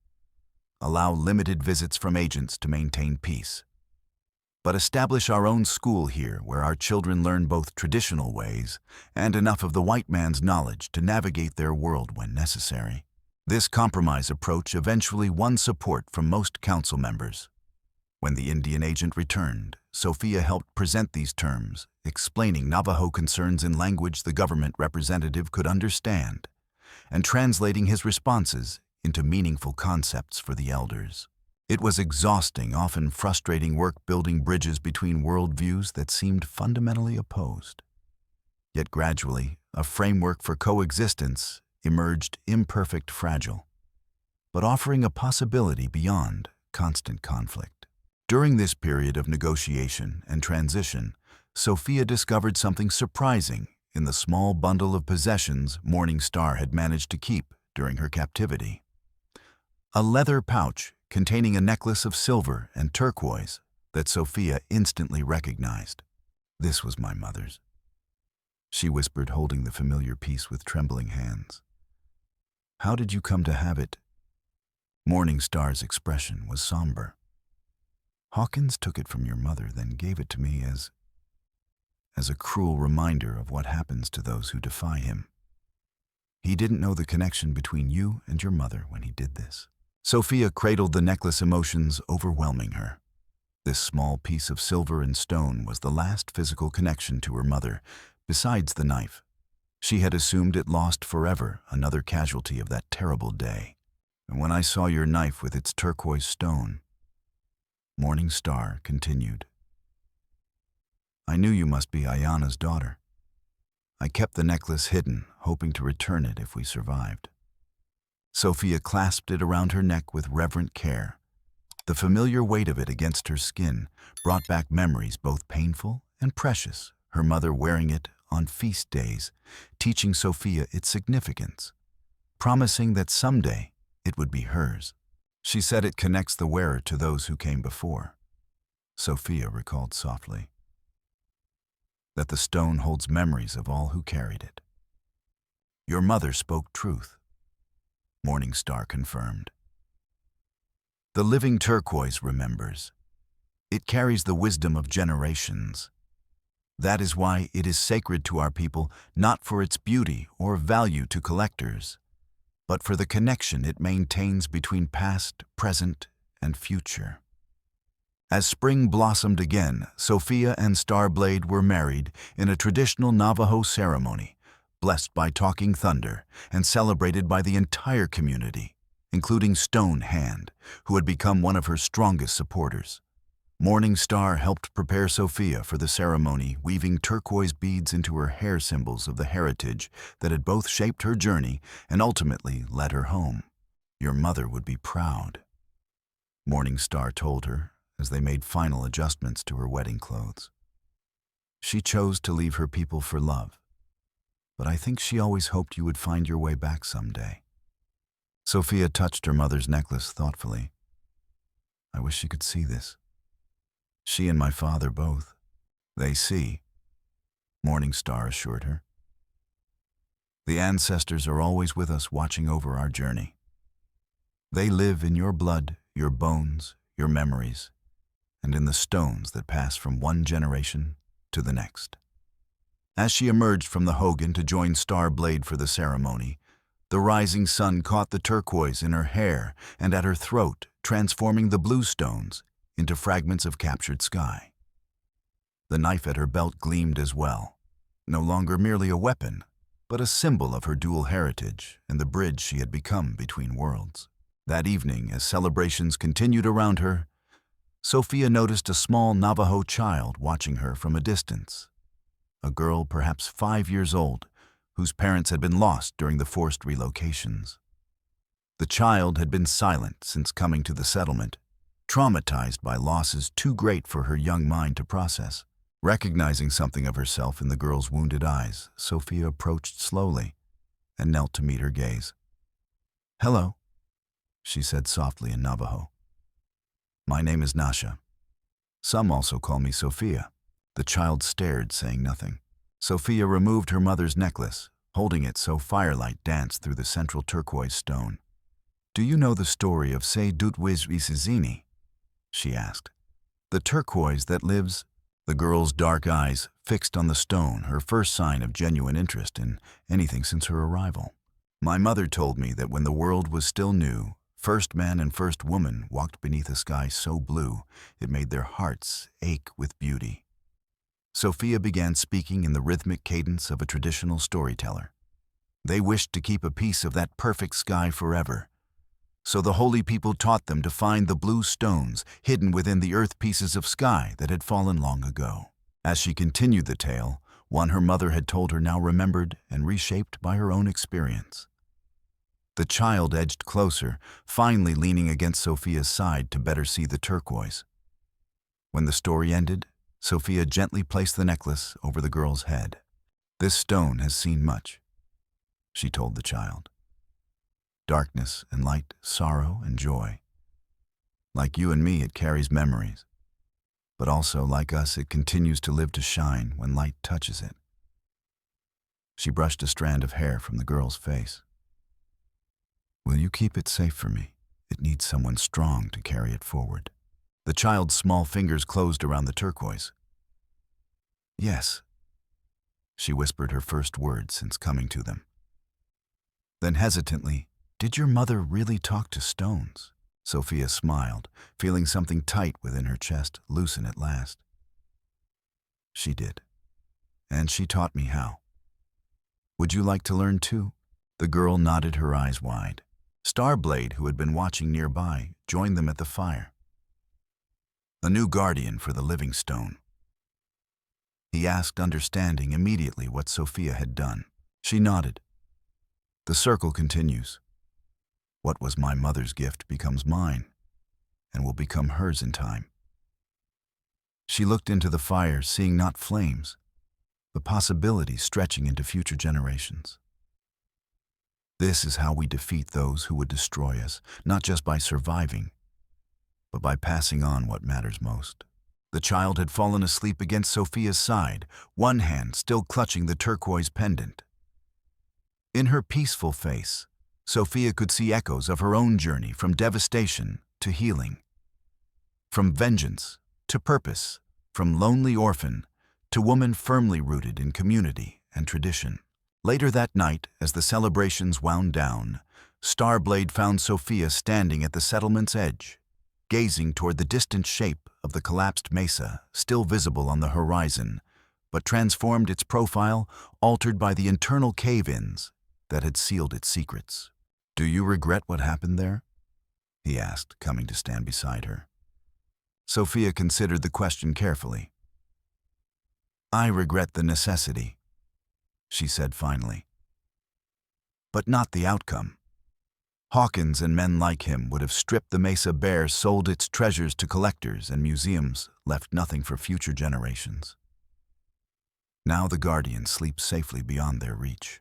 Allow limited visits from agents to maintain peace. But establish our own school here where our children learn both traditional ways and enough of the white man's knowledge to navigate their world when necessary." This compromise approach eventually won support from most council members. When the Indian agent returned, Sofia helped present these terms, explaining Navajo concerns in language the government representative could understand, and translating his responses into meaningful concepts for the elders. It was exhausting, often frustrating work building bridges between worldviews that seemed fundamentally opposed. Yet gradually, a framework for coexistence emerged, imperfect, fragile, but offering a possibility beyond constant conflict. During this period of negotiation and transition, Sofia discovered something surprising in the small bundle of possessions Morning Star had managed to keep during her captivity. A leather pouch containing a necklace of silver and turquoise that Sofia instantly recognized. "This was my mother's," she whispered, holding the familiar piece with trembling hands. "How did you come to have it?" Morningstar's expression was somber. Hawkins took it from your mother, then gave it to me as a cruel reminder of what happens to those who defy him. He didn't know the connection between you and your mother when he did this. Sofia cradled the necklace, emotions overwhelming her. This small piece of silver and stone was the last physical connection to her mother, besides the knife. She had assumed it lost forever, another casualty of that terrible day. And when I saw your knife with its turquoise stone, Morningstar continued, I knew you must be Ayana's daughter. I kept the necklace hidden, hoping to return it if we survived. Sofia clasped it around her neck with reverent care. The familiar weight of it against her skin brought back memories both painful and precious, her mother wearing it on feast days, teaching Sofia its significance, promising that someday it would be hers. She said it connects the wearer to those who came before. Sofia recalled softly that the stone holds memories of all who carried it. Your mother spoke truth, Morningstar confirmed. The living turquoise remembers. It carries the wisdom of generations. That is why it is sacred to our people, not for its beauty or value to collectors, but for the connection it maintains between past, present, and future. As spring blossomed again, Sofia and Starblade were married in a traditional Navajo ceremony, blessed by talking thunder and celebrated by the entire community, including Stone Hand, who had become one of her strongest supporters. Morningstar helped prepare Sofia for the ceremony, weaving turquoise beads into her hair, symbols of the heritage that had both shaped her journey and ultimately led her home. Your mother would be proud, Morningstar told her as they made final adjustments to her wedding clothes. She chose to leave her people for love, but I think she always hoped you would find your way back someday. Sofia touched her mother's necklace thoughtfully. I wish she could see this. She and my father both. They see, Morningstar assured her. The ancestors are always with us, watching over our journey. They live in your blood, your bones, your memories, and in the stones that pass from one generation to the next. As she emerged from the hogan to join Starblade for the ceremony, the rising sun caught the turquoise in her hair and at her throat, transforming the blue stones into fragments of captured sky. The knife at her belt gleamed as well, no longer merely a weapon, but a symbol of her dual heritage and the bridge she had become between worlds. That evening, as celebrations continued around her, Sofia noticed a small Navajo child watching her from a distance. A girl, perhaps 5 years old, whose parents had been lost during the forced relocations. The child had been silent since coming to the settlement, traumatized by losses too great for her young mind to process. Recognizing something of herself in the girl's wounded eyes, Sofia approached slowly and knelt to meet her gaze. Hello, she said softly in Navajo. My name is Nasha. Some also call me Sofia. The child stared, saying nothing. Sofia removed her mother's necklace, holding it so firelight danced through the central turquoise stone. Do you know the story of Se Dutwiz Isizini? She asked. The turquoise that lives. The girl's dark eyes fixed on the stone, her first sign of genuine interest in anything since her arrival. My mother told me that when the world was still new, first man and first woman walked beneath a sky so blue it made their hearts ache with beauty. Sofia began speaking in the rhythmic cadence of a traditional storyteller. They wished to keep a piece of that perfect sky forever. So the holy people taught them to find the blue stones hidden within the earth pieces of sky that had fallen long ago. As she continued the tale, one her mother had told her now remembered and reshaped by her own experience. The child edged closer, finally leaning against Sofia's side to better see the turquoise. When the story ended, Sofia gently placed the necklace over the girl's head. This stone has seen much, she told the child. Darkness and light, sorrow and joy. Like you and me, it carries memories. But also, like us, it continues to live to shine when light touches it. She brushed a strand of hair from the girl's face. Will you keep it safe for me? It It needs someone strong to carry it forward. The child's small fingers closed around the turquoise. Yes, she whispered her first word since coming to them. Then hesitantly, did your mother really talk to stones? Sofia smiled, feeling something tight within her chest loosen at last. She did. And she taught me how. Would you like to learn too? The girl nodded, her eyes wide. Starblade, who had been watching nearby, joined them at the fire. A new guardian for the living stone. He asked, understanding immediately what Sofia had done. She nodded. The circle continues. What was my mother's gift becomes mine, and will become hers in time. She looked into the fire, seeing not flames, the possibility stretching into future generations. This is how we defeat those who would destroy us, not just by surviving, but by passing on what matters most. The child had fallen asleep against Sofia's side, one hand still clutching the turquoise pendant. In her peaceful face, Sofia could see echoes of her own journey from devastation to healing, from vengeance to purpose, from lonely orphan to woman firmly rooted in community and tradition. Later that night, as the celebrations wound down, Starblade found Sofia standing at the settlement's edge, gazing toward the distant shape of the collapsed mesa, still visible on the horizon, but transformed its profile, altered by the internal cave-ins that had sealed its secrets. Do you regret what happened there? He asked, coming to stand beside her. Sofia considered the question carefully. I regret the necessity, she said finally. But not the outcome. Hawkins and men like him would have stripped the mesa bare, sold its treasures to collectors and museums, left nothing for future generations. Now the guardian sleeps safely beyond their reach.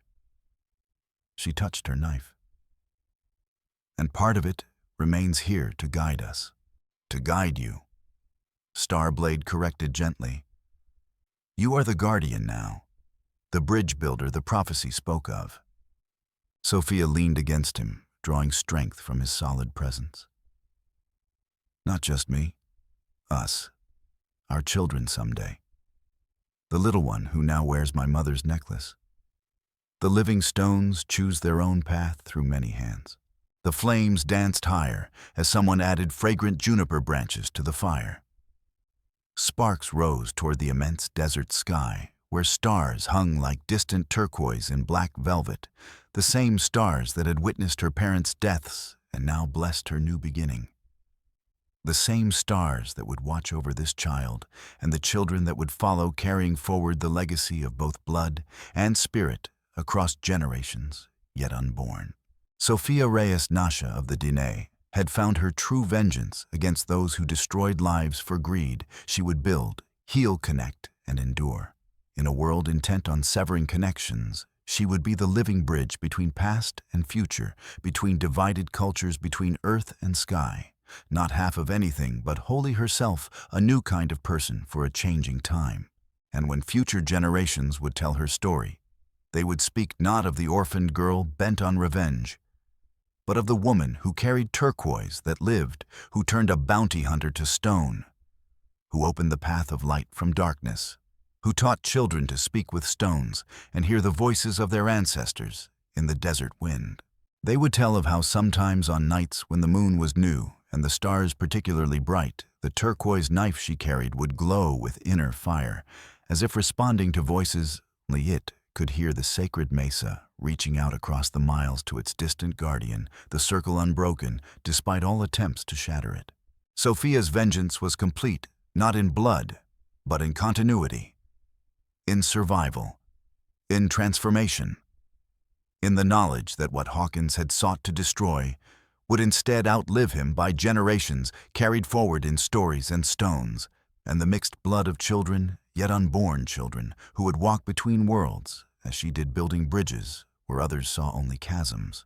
She touched her knife. And part of it remains here to guide us. To guide you. Starblade corrected gently. You are the guardian now, the bridge builder the prophecy spoke of. Sofia leaned against him, drawing strength from his solid presence. Not just me, us, our children someday. The little one who now wears my mother's necklace. The living stones choose their own path through many hands. The flames danced higher as someone added fragrant juniper branches to the fire. Sparks rose toward the immense desert sky, where stars hung like distant turquoise in black velvet, the same stars that had witnessed her parents' deaths and now blessed her new beginning. The same stars that would watch over this child and the children that would follow, carrying forward the legacy of both blood and spirit across generations, yet unborn. Sofia Reyes Nasha of the Diné had found her true vengeance against those who destroyed lives for greed. She would build, heal, connect, and endure. In a world intent on severing connections, she would be the living bridge between past and future, between divided cultures, between earth and sky. Not half of anything, but wholly herself, a new kind of person for a changing time. And when future generations would tell her story, they would speak not of the orphaned girl bent on revenge, but of the woman who carried turquoise that lived, who turned a bounty hunter to stone, who opened the path of light from darkness, who taught children to speak with stones and hear the voices of their ancestors in the desert wind. They would tell of how sometimes on nights when the moon was new and the stars particularly bright, the turquoise knife she carried would glow with inner fire, as if responding to voices only it could hear. The sacred mesa reaching out across the miles to its distant guardian, the circle unbroken despite all attempts to shatter it. Sofia's vengeance was complete, not in blood, but in continuity, in survival, in transformation, in the knowledge that what Hawkins had sought to destroy would instead outlive him by generations, carried forward in stories and stones, and the mixed blood of children, yet unborn children, who would walk between worlds, as she did, building bridges where others saw only chasms.